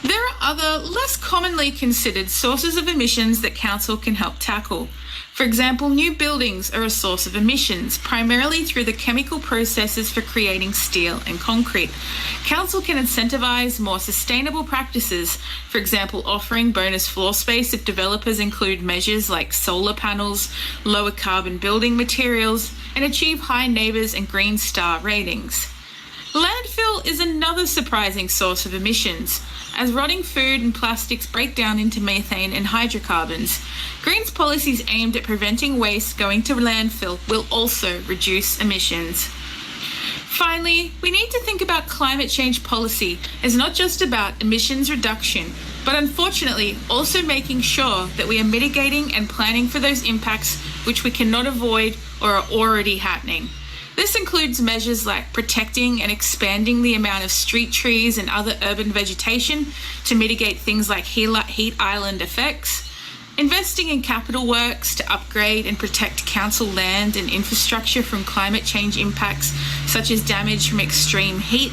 Speaker 9: There are other less commonly considered sources of emissions that Council can help tackle. For example, new buildings are a source of emissions, primarily through the chemical processes for creating steel and concrete. Council can incentivise more sustainable practices, for example, offering bonus floor space if developers include measures like solar panels, lower carbon building materials, and achieve high neighbours and Green Star ratings. Landfill is another surprising source of emissions, as rotting food and plastics break down into methane and hydrocarbons. Greens policies aimed at preventing waste going to landfill will also reduce emissions. Finally, we need to think about climate change policy as not just about emissions reduction, but unfortunately also making sure that we are mitigating and planning for those impacts which we cannot avoid or are already happening. This includes measures like protecting and expanding the amount of street trees and other urban vegetation to mitigate things like heat island effects, investing in capital works to upgrade and protect council land and infrastructure from climate change impacts such as damage from extreme heat,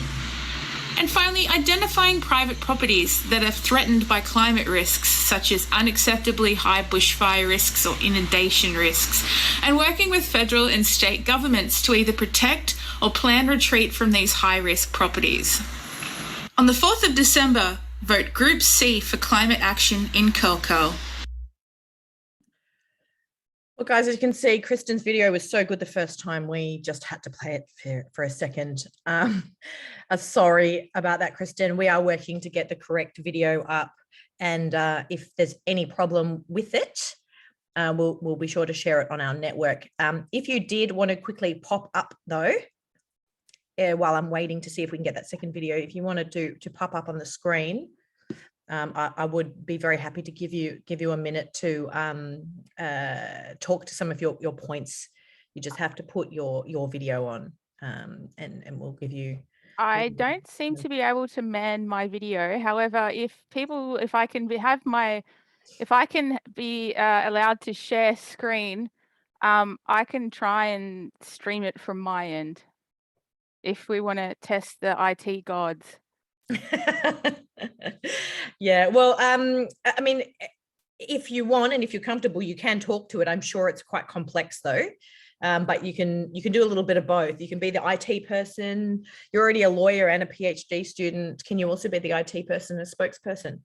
Speaker 9: and finally, identifying private properties that are threatened by climate risks, such as unacceptably high bushfire risks or inundation risks, and working with federal and state governments to either protect or plan retreat from these high-risk properties. On the 4th of December, vote Group C for climate action in Curl Curl.
Speaker 1: Well, guys, as you can see, Kristen's video was so good the first time, we just had to play it for a second. Sorry about that, Kristen. We are working to get the correct video up. And if there's any problem with it, we'll be sure to share it on our network. If you did want to quickly pop up, though, while I'm waiting to see if we can get that second video, if you wanted to pop up on the screen, I would be very happy to give you a minute to talk to some of your points. You just have to put your video on, and we'll give you.
Speaker 6: I don't seem to be able to man my video. However, if I can be allowed to share screen, I can try and stream it from my end. If we want to test the IT gods.
Speaker 1: Yeah, well, I mean, if you want and if you're comfortable, you can talk to it. I'm sure it's quite complex though, but you can do a little bit of both. You can be the IT person. You're already a lawyer and a PhD student. Can you also be the IT person and a spokesperson?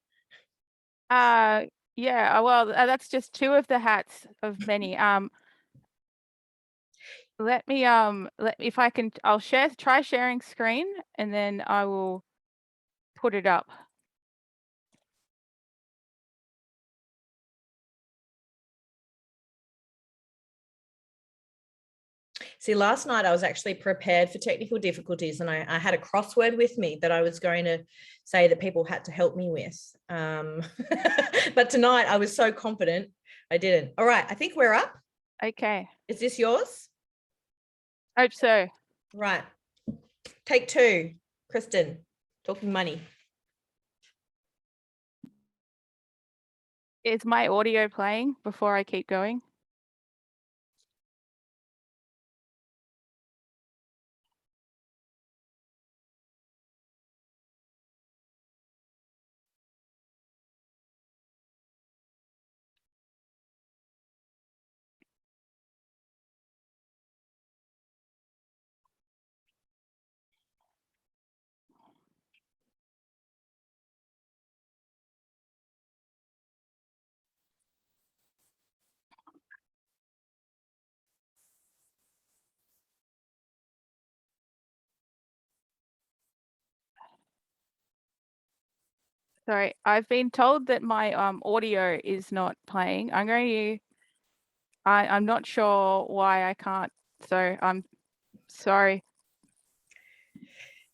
Speaker 6: Yeah, well, that's just two of the hats of many. Let me if I can, I'll try sharing screen, and then I will put it up.
Speaker 1: See, last night I was actually prepared for technical difficulties, and I had a crossword with me that I was going to say that people had to help me with. But tonight I was so confident I didn't. All right, I think we're up.
Speaker 6: Okay.
Speaker 1: Is this yours?
Speaker 6: Hope so.
Speaker 1: Right. Take two. Kristen, talking money.
Speaker 6: Is my audio playing before I keep going? Sorry, I've been told that my audio is not playing. I'm not sure why I can't, so I'm sorry.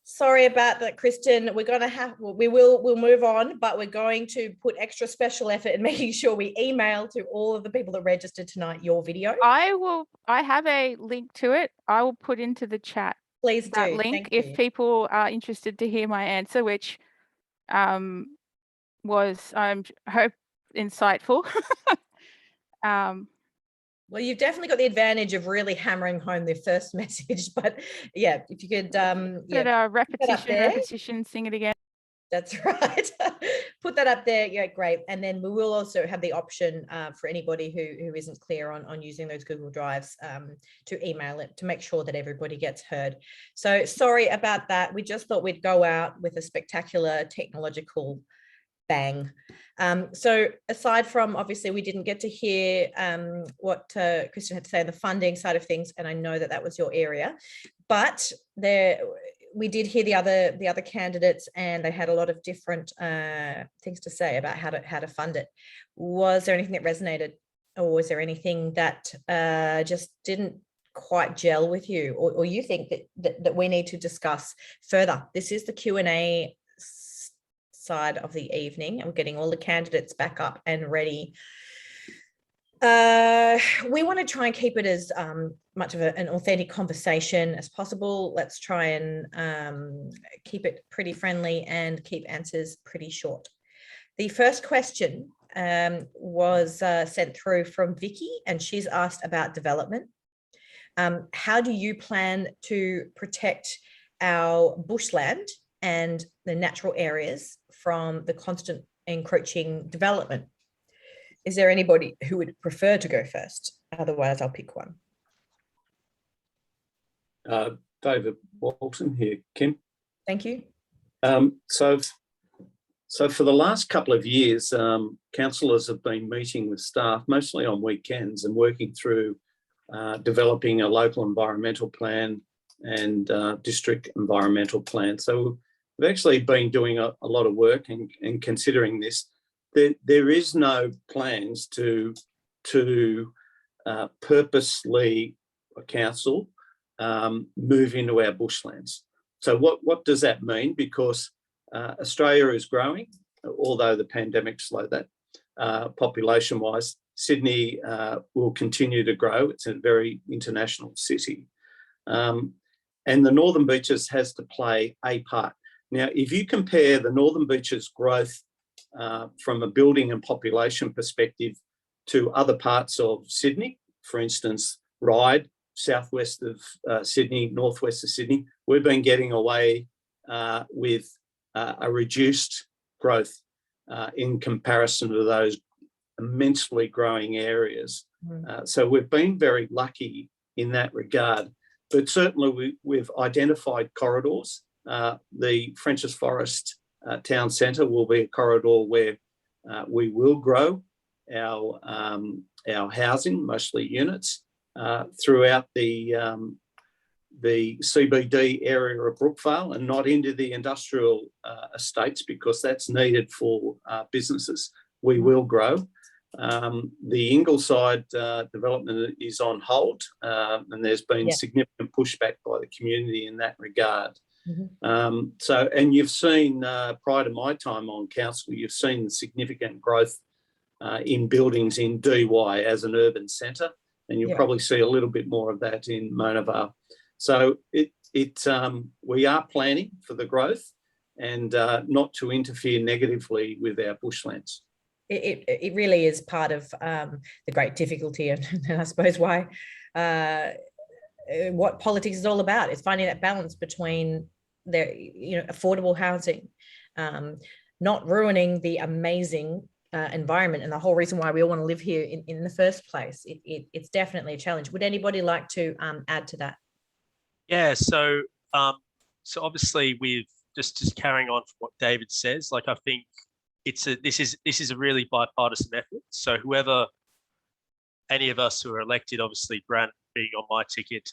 Speaker 1: Sorry about that, Kristen. We'll move on, but we're going to put extra special effort in making sure we email to all of the people that registered tonight your video.
Speaker 6: I have a link to it. I will put into the chat.
Speaker 1: Please do.
Speaker 6: That link.
Speaker 1: Thank
Speaker 6: if
Speaker 1: you.
Speaker 6: people are interested to hear my answer, which was, I hope, insightful.
Speaker 1: Well, you've definitely got the advantage of really hammering home the first message, but yeah, if you could,
Speaker 6: repetition, sing it again.
Speaker 1: That's right. Put that up there. Yeah, great. And then we will also have the option for anybody who isn't clear on using those Google Drives to email it to make sure that everybody gets heard. So sorry about that. We just thought we'd go out with a spectacular technological bang. So aside from, obviously, we didn't get to hear what Kristen had to say on the funding side of things, and I know that was your area, but we did hear the other candidates, and they had a lot of different things to say about how to fund it. Was there anything that resonated, or was there anything that just didn't quite gel with you, or you think that we need to discuss further? This is the Q&A side of the evening. I'm getting all the candidates back up and ready We want to try and keep it as much of an authentic conversation as possible. Let's try and keep it pretty friendly and keep answers pretty short. The first question was sent through from Vicky, and she's asked about development. How do you plan to protect our bushland and the natural areas from the constant encroaching development? Is there anybody who would prefer to go first? Otherwise, I'll pick one.
Speaker 5: David Walton here, Kim.
Speaker 1: Thank you.
Speaker 5: So for the last couple of years, councillors have been meeting with staff, mostly on weekends, and working through developing a local environmental plan and district environmental plan. So we've actually been doing a lot of work and considering this. There is no plans to purposely, a council, move into our bushlands. So what does that mean? Because Australia is growing, although the pandemic slowed that population-wise. Sydney will continue to grow. It's a very international city. And the Northern Beaches has to play a part. Now, if you compare the Northern Beaches growth from a building and population perspective to other parts of Sydney, for instance, Ryde, southwest of Sydney, northwest of Sydney, we've been getting away with a reduced growth in comparison to those immensely growing areas. So we've been very lucky in that regard. But certainly we've identified corridors. The Frenchs Forest town centre will be a corridor where we will grow our housing, mostly units, throughout the CBD area of Brookvale and not into the industrial estates, because that's needed for businesses. We will grow. The Ingleside development is on hold, and there's been significant pushback by the community in that regard. And you've seen, prior to my time on council, you've seen the significant growth in buildings in DY as an urban centre, and you'll probably see a little bit more of that in Mona Vale. So we are planning for the growth and not to interfere negatively with our bushlands.
Speaker 1: It really is part of the great difficulty, and I suppose why what politics is all about. It's finding that balance between affordable housing, not ruining the amazing environment and the whole reason why we all want to live here in the first place. It's definitely a challenge. Would anybody like to add to that?
Speaker 3: Yeah, so obviously we've just carrying on from what David says, like I think this is a really bipartisan effort. So whoever, any of us who are elected, obviously Brant being on my ticket,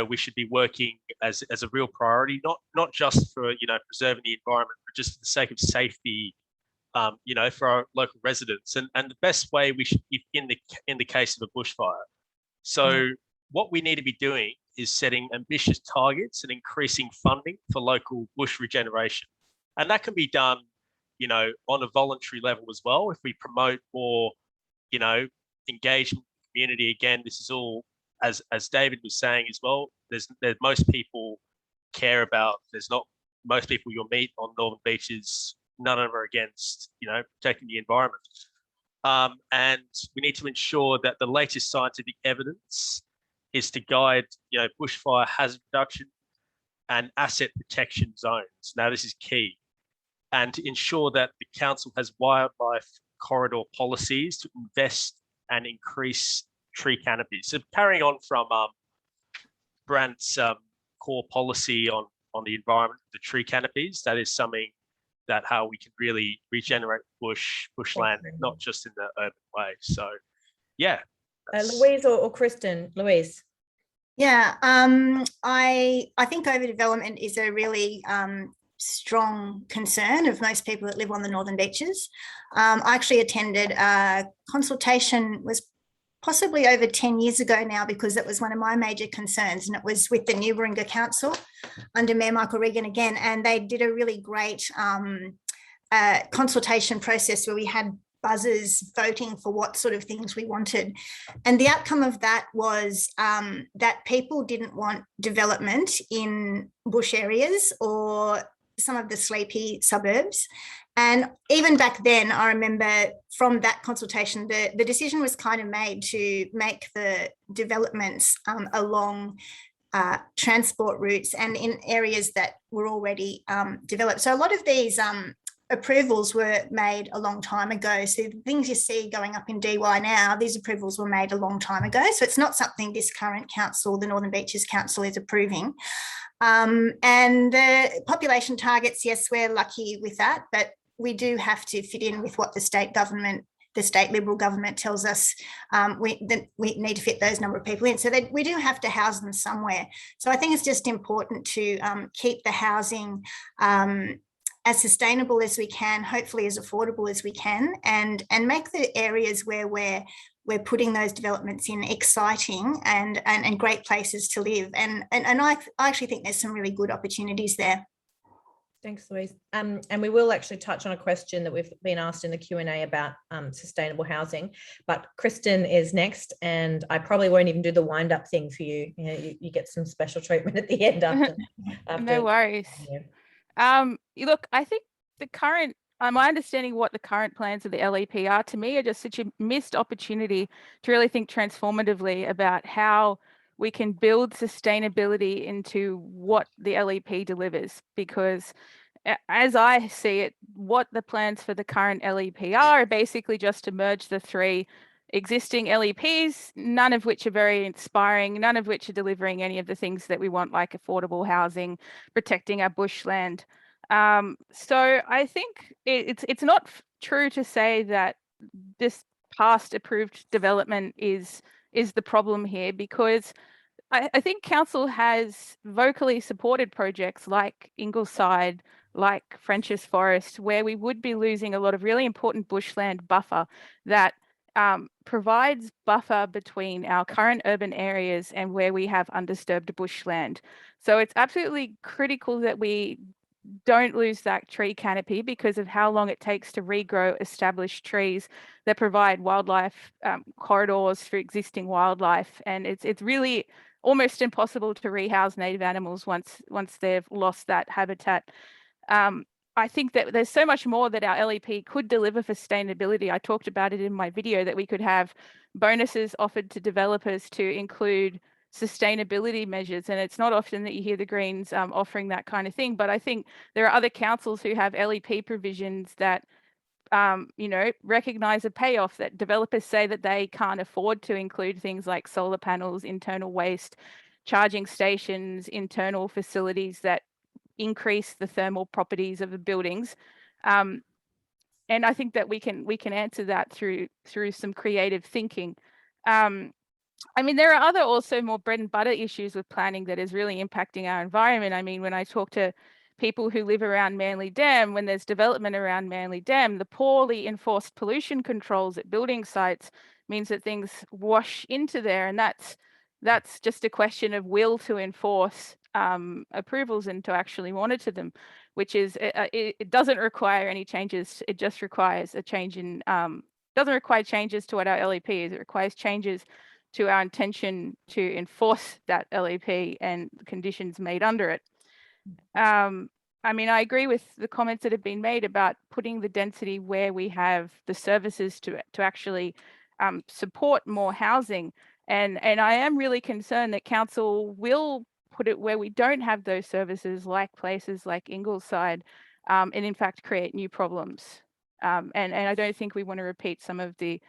Speaker 3: we should be working as a real priority, not just for preserving the environment, but just for the sake of safety, for our local residents. And the best way we should, in the case of a bushfire. So what we need to be doing is setting ambitious targets and increasing funding for local bush regeneration, and that can be done, on a voluntary level as well. If we promote more, engagement with the community. Again, this is all, as David was saying as well, there's most people care about, there's not most people you'll meet on Northern Beaches, none of them are against, protecting the environment. And we need to ensure that the latest scientific evidence is to guide, bushfire hazard reduction and asset protection zones. Now, this is key. And to ensure that the council has wildlife corridor policies to invest and increase tree canopies. So carrying on from Brant's core policy on the environment, the tree canopies, that is something that how we can really regenerate bushland, not just in the urban way. So, yeah.
Speaker 1: Louise or Kristen? Louise.
Speaker 4: Yeah, I think overdevelopment is a really strong concern of most people that live on the Northern Beaches. I actually attended a consultation, was possibly over 10 years ago now, because it was one of my major concerns, and it was with the New Warringah Council under Mayor Michael Regan again, and they did a really great consultation process where we had buzzers voting for what sort of things we wanted. And the outcome of that was that people didn't want development in bush areas or some of the sleepy suburbs. And even back then, I remember from that consultation, the decision was kind of made to make the developments along transport routes and in areas that were already developed. So a lot of these approvals were made a long time ago. So the things you see going up in DY now, these approvals were made a long time ago. So it's not something this current council, the Northern Beaches Council, is approving. And the population targets, yes, we're lucky with that, but we do have to fit in with what the state government, the state Liberal government tells us we need to fit those number of people in. So we do have to house them somewhere. So I think it's just important to keep the housing as sustainable as we can, hopefully as affordable as we can, and make the areas where we're putting those developments in exciting and great places to live. And I actually think there's some really good opportunities there.
Speaker 1: Thanks, Louise. And we will actually touch on a question that we've been asked in the Q&A about sustainable housing, but Kristen is next, and I probably won't even do the wind-up thing for you. You get some special treatment at the end after
Speaker 6: No worries.
Speaker 1: Yeah.
Speaker 6: Look, I think the current, my understanding what the current plans of the LEP are, to me, are just such a missed opportunity to really think transformatively about how we can build sustainability into what the LEP delivers. Because as I see it, what the plans for the current LEP are basically just to merge the three existing LEPs, none of which are very inspiring, none of which are delivering any of the things that we want, like affordable housing, protecting our bushland. So I think it's not true to say that this past approved development is the problem here, because I think council has vocally supported projects like Ingleside, like French's Forest, where we would be losing a lot of really important bushland buffer that provides buffer between our current urban areas and where we have undisturbed bushland. So it's absolutely critical that we don't lose that tree canopy because of how long it takes to regrow established trees that provide wildlife corridors for existing wildlife. And it's really almost impossible to rehouse native animals once they've lost that habitat. I think that there's so much more that our LEP could deliver for sustainability. I talked about it in my video, that we could have bonuses offered to developers to include sustainability measures, and it's not often that you hear the Greens offering that kind of thing, but I think there are other councils who have LEP provisions that recognize a payoff, that developers say that they can't afford to include things like solar panels, internal waste, charging stations, internal facilities that increase the thermal properties of the buildings. And I think that we can answer that through some creative thinking. I mean, there are other also more bread and butter issues with planning that is really impacting our environment. I mean, when I talk to people who live around Manly Dam, when there's development around Manly Dam, the poorly enforced pollution controls at building sites means that things wash into there. And that's just a question of will to enforce approvals and to actually monitor them, which is, it doesn't require any changes. It just requires a change in, doesn't require changes to what our LEP is. It requires changes to our intention to enforce that LEP and conditions made under it. I mean, I agree with the comments that have been made about putting the density where we have the services to actually support more housing. And I am really concerned that council will put it where we don't have those services, like places like Ingleside, and in fact create new problems. And I don't think we want to repeat some of the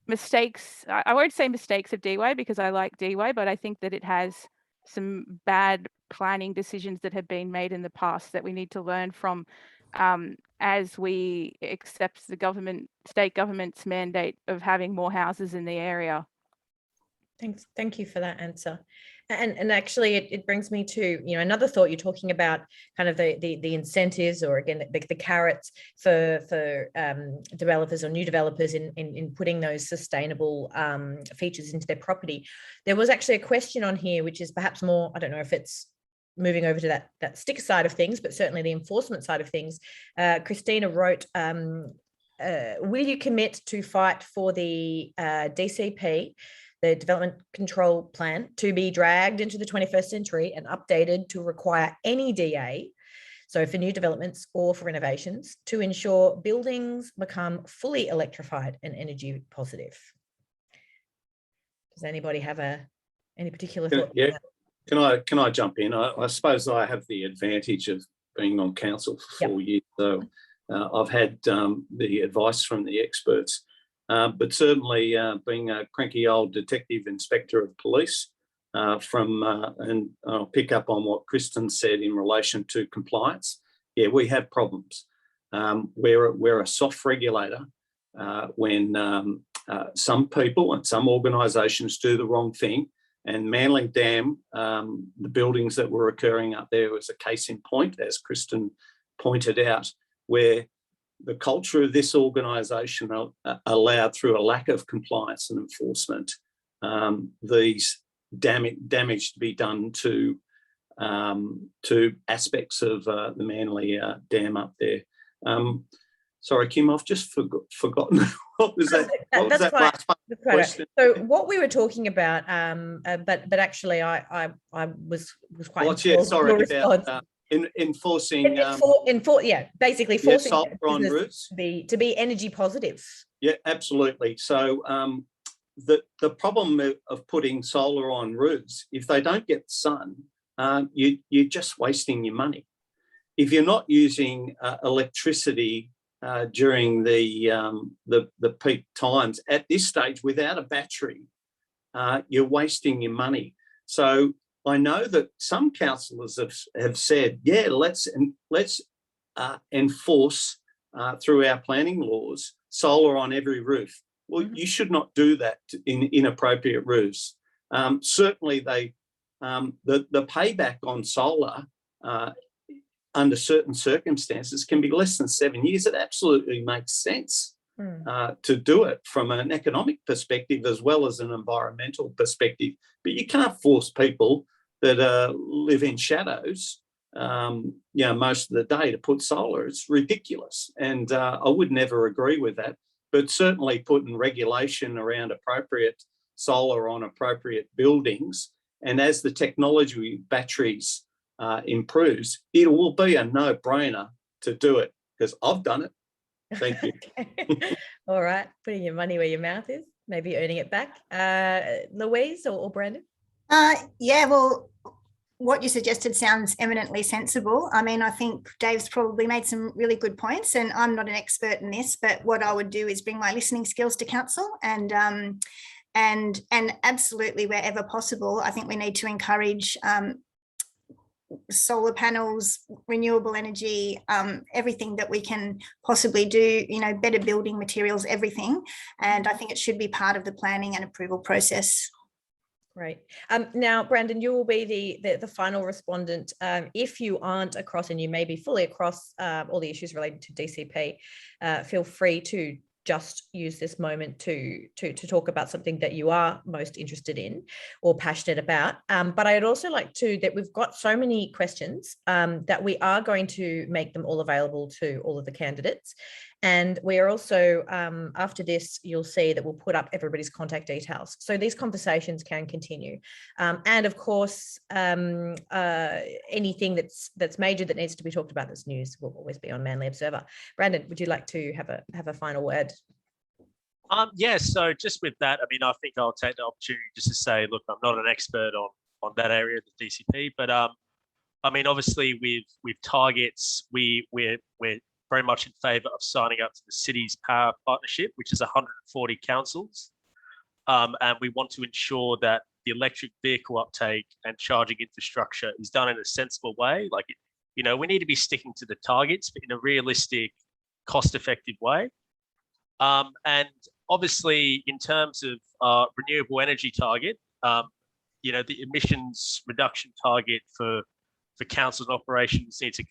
Speaker 6: mistakes. I won't say mistakes of DY because I like DY, but I think that it has some bad planning decisions that have been made in the past that we need to learn from as we accept the state government's mandate of having more houses in the area.
Speaker 1: Thanks. Thank you for that answer. And actually, it brings me to another thought. You're talking about kind of the incentives, or again the carrots for developers or new developers in putting those sustainable features into their property. There was actually a question on here, which is perhaps more, I don't know if it's moving over to that sticker side of things, but certainly the enforcement side of things. Christina wrote will you commit to fight for the DCP, the Development Control Plan, to be dragged into the 21st century and updated to require any DA, so for new developments or for renovations, to ensure buildings become fully electrified and energy positive? Does anybody have any particular thought?
Speaker 5: Yeah, can I jump in? I suppose I have the advantage of being on council for 4 years, so I've had the advice from the experts. But certainly being a cranky old detective inspector of police and I'll pick up on what Kristen said in relation to compliance. Yeah, we have problems. We're a soft regulator when some people and some organisations do the wrong thing. And Manly Dam, the buildings that were occurring up there was a case in point, as Kristen pointed out, where the culture of this organisation allowed, through a lack of compliance and enforcement, these damage to be done to aspects of the Manly Dam up there. Sorry, Kim, I've just forgotten. What was that? What was that last question?
Speaker 1: So what we were talking about, but actually I was quite.
Speaker 5: Well, yeah, sorry about enforcing.
Speaker 1: Basically forcing
Speaker 5: solar on roofs
Speaker 1: to be energy positive.
Speaker 5: Yeah, absolutely. So the problem of putting solar on roofs, if they don't get the sun, you're just wasting your money. If you're not using electricity during the peak times at this stage without a battery, you're wasting your money. So I know that some councillors have said, yeah, let's enforce through our planning laws solar on every roof. Well, you should not do that in inappropriate roofs. Certainly, the payback on solar under certain circumstances can be less than 7 years. It absolutely makes sense to do it from an economic perspective as well as an environmental perspective. But you can't force people that live in shadows, most of the day to put solar. It's ridiculous, and I would never agree with that. But certainly putting regulation around appropriate solar on appropriate buildings, and as the technology with batteries improves, it will be a no-brainer to do it, because I've done it. Thank you.
Speaker 1: All right, putting your money where your mouth is, maybe earning it back. Louise or Brandon?
Speaker 4: Yeah, well, what you suggested sounds eminently sensible. I mean, I think Dave's probably made some really good points, and I'm not an expert in this, but what I would do is bring my listening skills to council, and absolutely wherever possible, I think we need to encourage solar panels, renewable energy, everything that we can possibly do, better building materials, everything. And I think it should be part of the planning and approval process.
Speaker 1: Great. Now, Brandon, you will be the final respondent. If you aren't across, and you may be fully across all the issues related to DCP, feel free to just use this moment to talk about something that you are most interested in or passionate about. But I'd also like that we've got so many questions that we are going to make them all available to all of the candidates. And we are also, after this, you'll see that we'll put up everybody's contact details, so these conversations can continue. And of course, anything that's major that needs to be talked about that's news will always be on Manly Observer. Brandon, would you like to have a final word?
Speaker 3: Yeah, so just with that, I mean, I think I'll take the opportunity just to say, look, I'm not an expert on that area of the DCP, but I mean, obviously with targets, we're very much in favour of signing up to the Cities Power Partnership, which is 140 councils. And we want to ensure that the electric vehicle uptake and charging infrastructure is done in a sensible way. Like, we need to be sticking to the targets, but in a realistic, cost-effective way. And obviously, in terms of renewable energy target, the emissions reduction target for councils and operations need to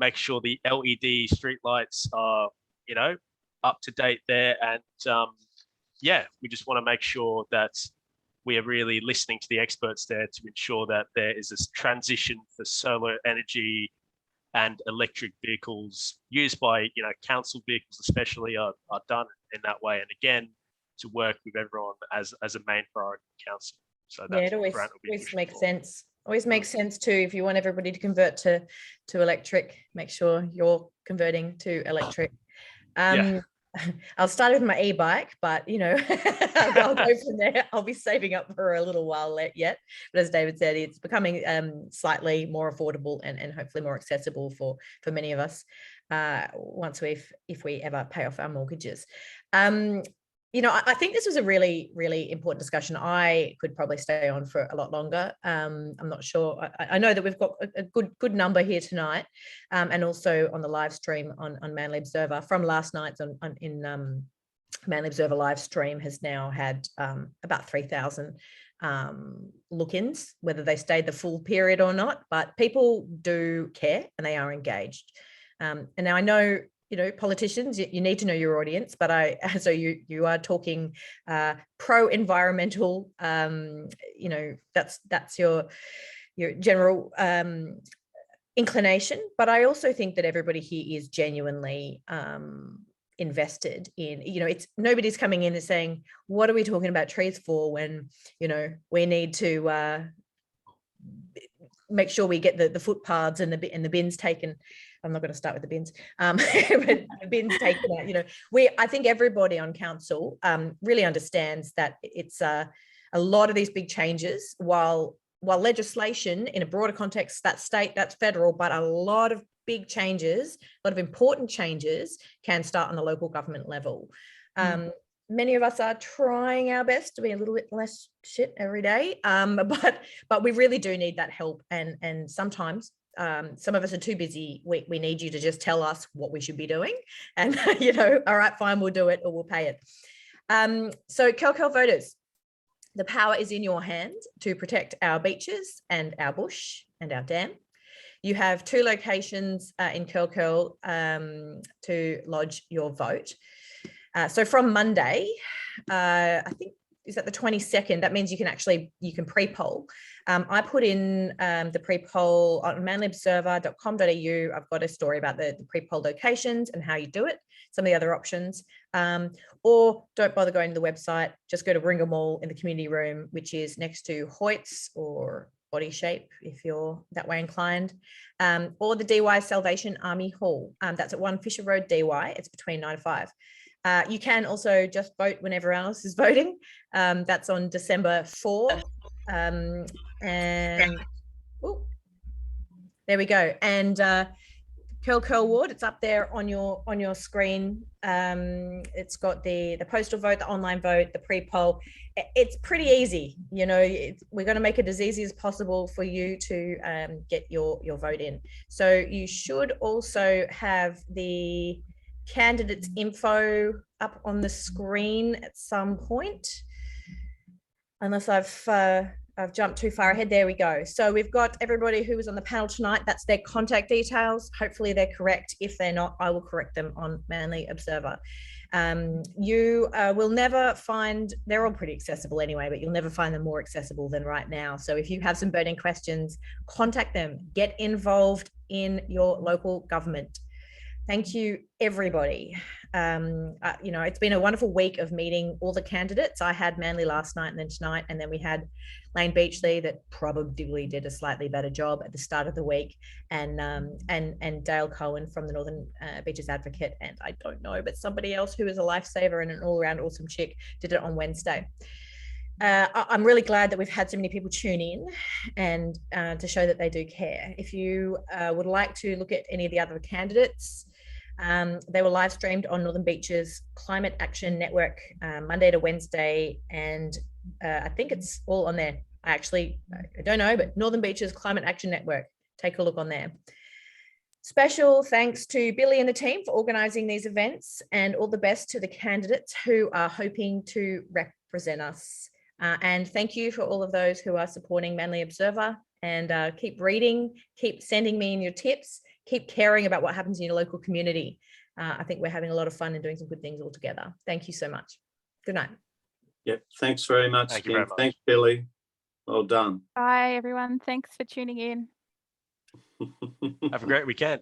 Speaker 3: make sure the LED streetlights are, up to date there. And we just want to make sure that we are really listening to the experts there to ensure that there is this transition for solar energy and electric vehicles used by, council vehicles especially are done in that way. And again, to work with everyone as a main priority in council. So that's
Speaker 1: it always makes sense. Always makes sense too. If you want everybody to convert to electric, make sure you're converting to electric. I'll start with my e-bike, but I'll go from there. I'll be saving up for a little while yet. But as David said, it's becoming slightly more affordable and hopefully more accessible for many of us if we ever pay off our mortgages. I think this was a really, really important discussion. I could probably stay on for a lot longer. I'm not sure. I know that we've got a good number here tonight, and also on the live stream on Manly Observer from last night's in Manly Observer live stream has now had about 3,000 look-ins, whether they stayed the full period or not. But people do care and they are engaged. And now I know, politicians, you need to know your audience, but so you are talking pro-environmental, that's your general inclination. But I also think that everybody here is genuinely invested in, it's nobody's coming in and saying, what are we talking about trees for when, we need to make sure we get the footpaths and the bins taken. I'm not going to start with the bins, but the bins taken out. I think everybody on council really understands that it's a lot of these big changes. While legislation in a broader context, that's state, that's federal, but a lot of big changes, a lot of important changes can start on the local government level. Many of us are trying our best to be a little bit less shit every day, but we really do need that help. And sometimes some of us are too busy. We need you to just tell us what we should be doing, and all right, fine, we'll do it or we'll pay it. So Kelkel voters, the power is in your hand to protect our beaches and our bush and our dam. You have 2 locations in Kelkel to lodge your vote. So from Monday, I think, is that the 22nd? That means you can pre-poll. I put in the pre-poll on manlyobserver.com.au. I've got a story about the pre-poll locations and how you do it, some of the other options. Or don't bother going to the website, just go to Warringah Mall in the community room, which is next to Hoyt's or Body Shape, if you're that way inclined, or the DY Salvation Army Hall. That's at 1 Fisher Road, DY. It's between 9 to 5. You can also just vote when everyone else is voting. That's on December 4. And there we go. And Curl Ward, it's up there on your screen. It's got the postal vote, the online vote, the pre-poll. It's pretty easy. We're going to make it as easy as possible for you to get your vote in. So you should also have the candidates info up on the screen at some point, unless I've jumped too far ahead. There we go. So we've got everybody who was on the panel tonight. That's their contact details. Hopefully they're correct. If they're not, I will correct them on Manly Observer. You will never find, they're all pretty accessible anyway, but you'll never find them more accessible than right now. So if you have some burning questions, contact them, get involved in your local government. Thank you, everybody. It's been a wonderful week of meeting all the candidates. I had Manly last night and then tonight, and then we had Lane Beachley that probably did a slightly better job at the start of the week, and Dale Cohen from the Northern Beaches Advocate, and I don't know, but somebody else who is a lifesaver and an all-around awesome chick did it on Wednesday. I'm really glad that we've had so many people tune in and to show that they do care. If you would like to look at any of the other candidates, they were live streamed on Northern Beaches Climate Action Network Monday to Wednesday, and I think it's all on there. I don't know, but Northern Beaches Climate Action Network, take a look on there. Special thanks to Billy and the team for organising these events, and all the best to the candidates who are hoping to represent us. And thank you for all of those who are supporting Manly Observer, and keep reading, keep sending me in your tips, keep caring about what happens in your local community. I think we're having a lot of fun and doing some good things all together. Thank you so much. Good night.
Speaker 5: Yep, thanks very much,
Speaker 3: Thank you very much.
Speaker 5: Thanks, Billy. Well done.
Speaker 6: Bye, everyone. Thanks for tuning in.
Speaker 3: Have a great weekend.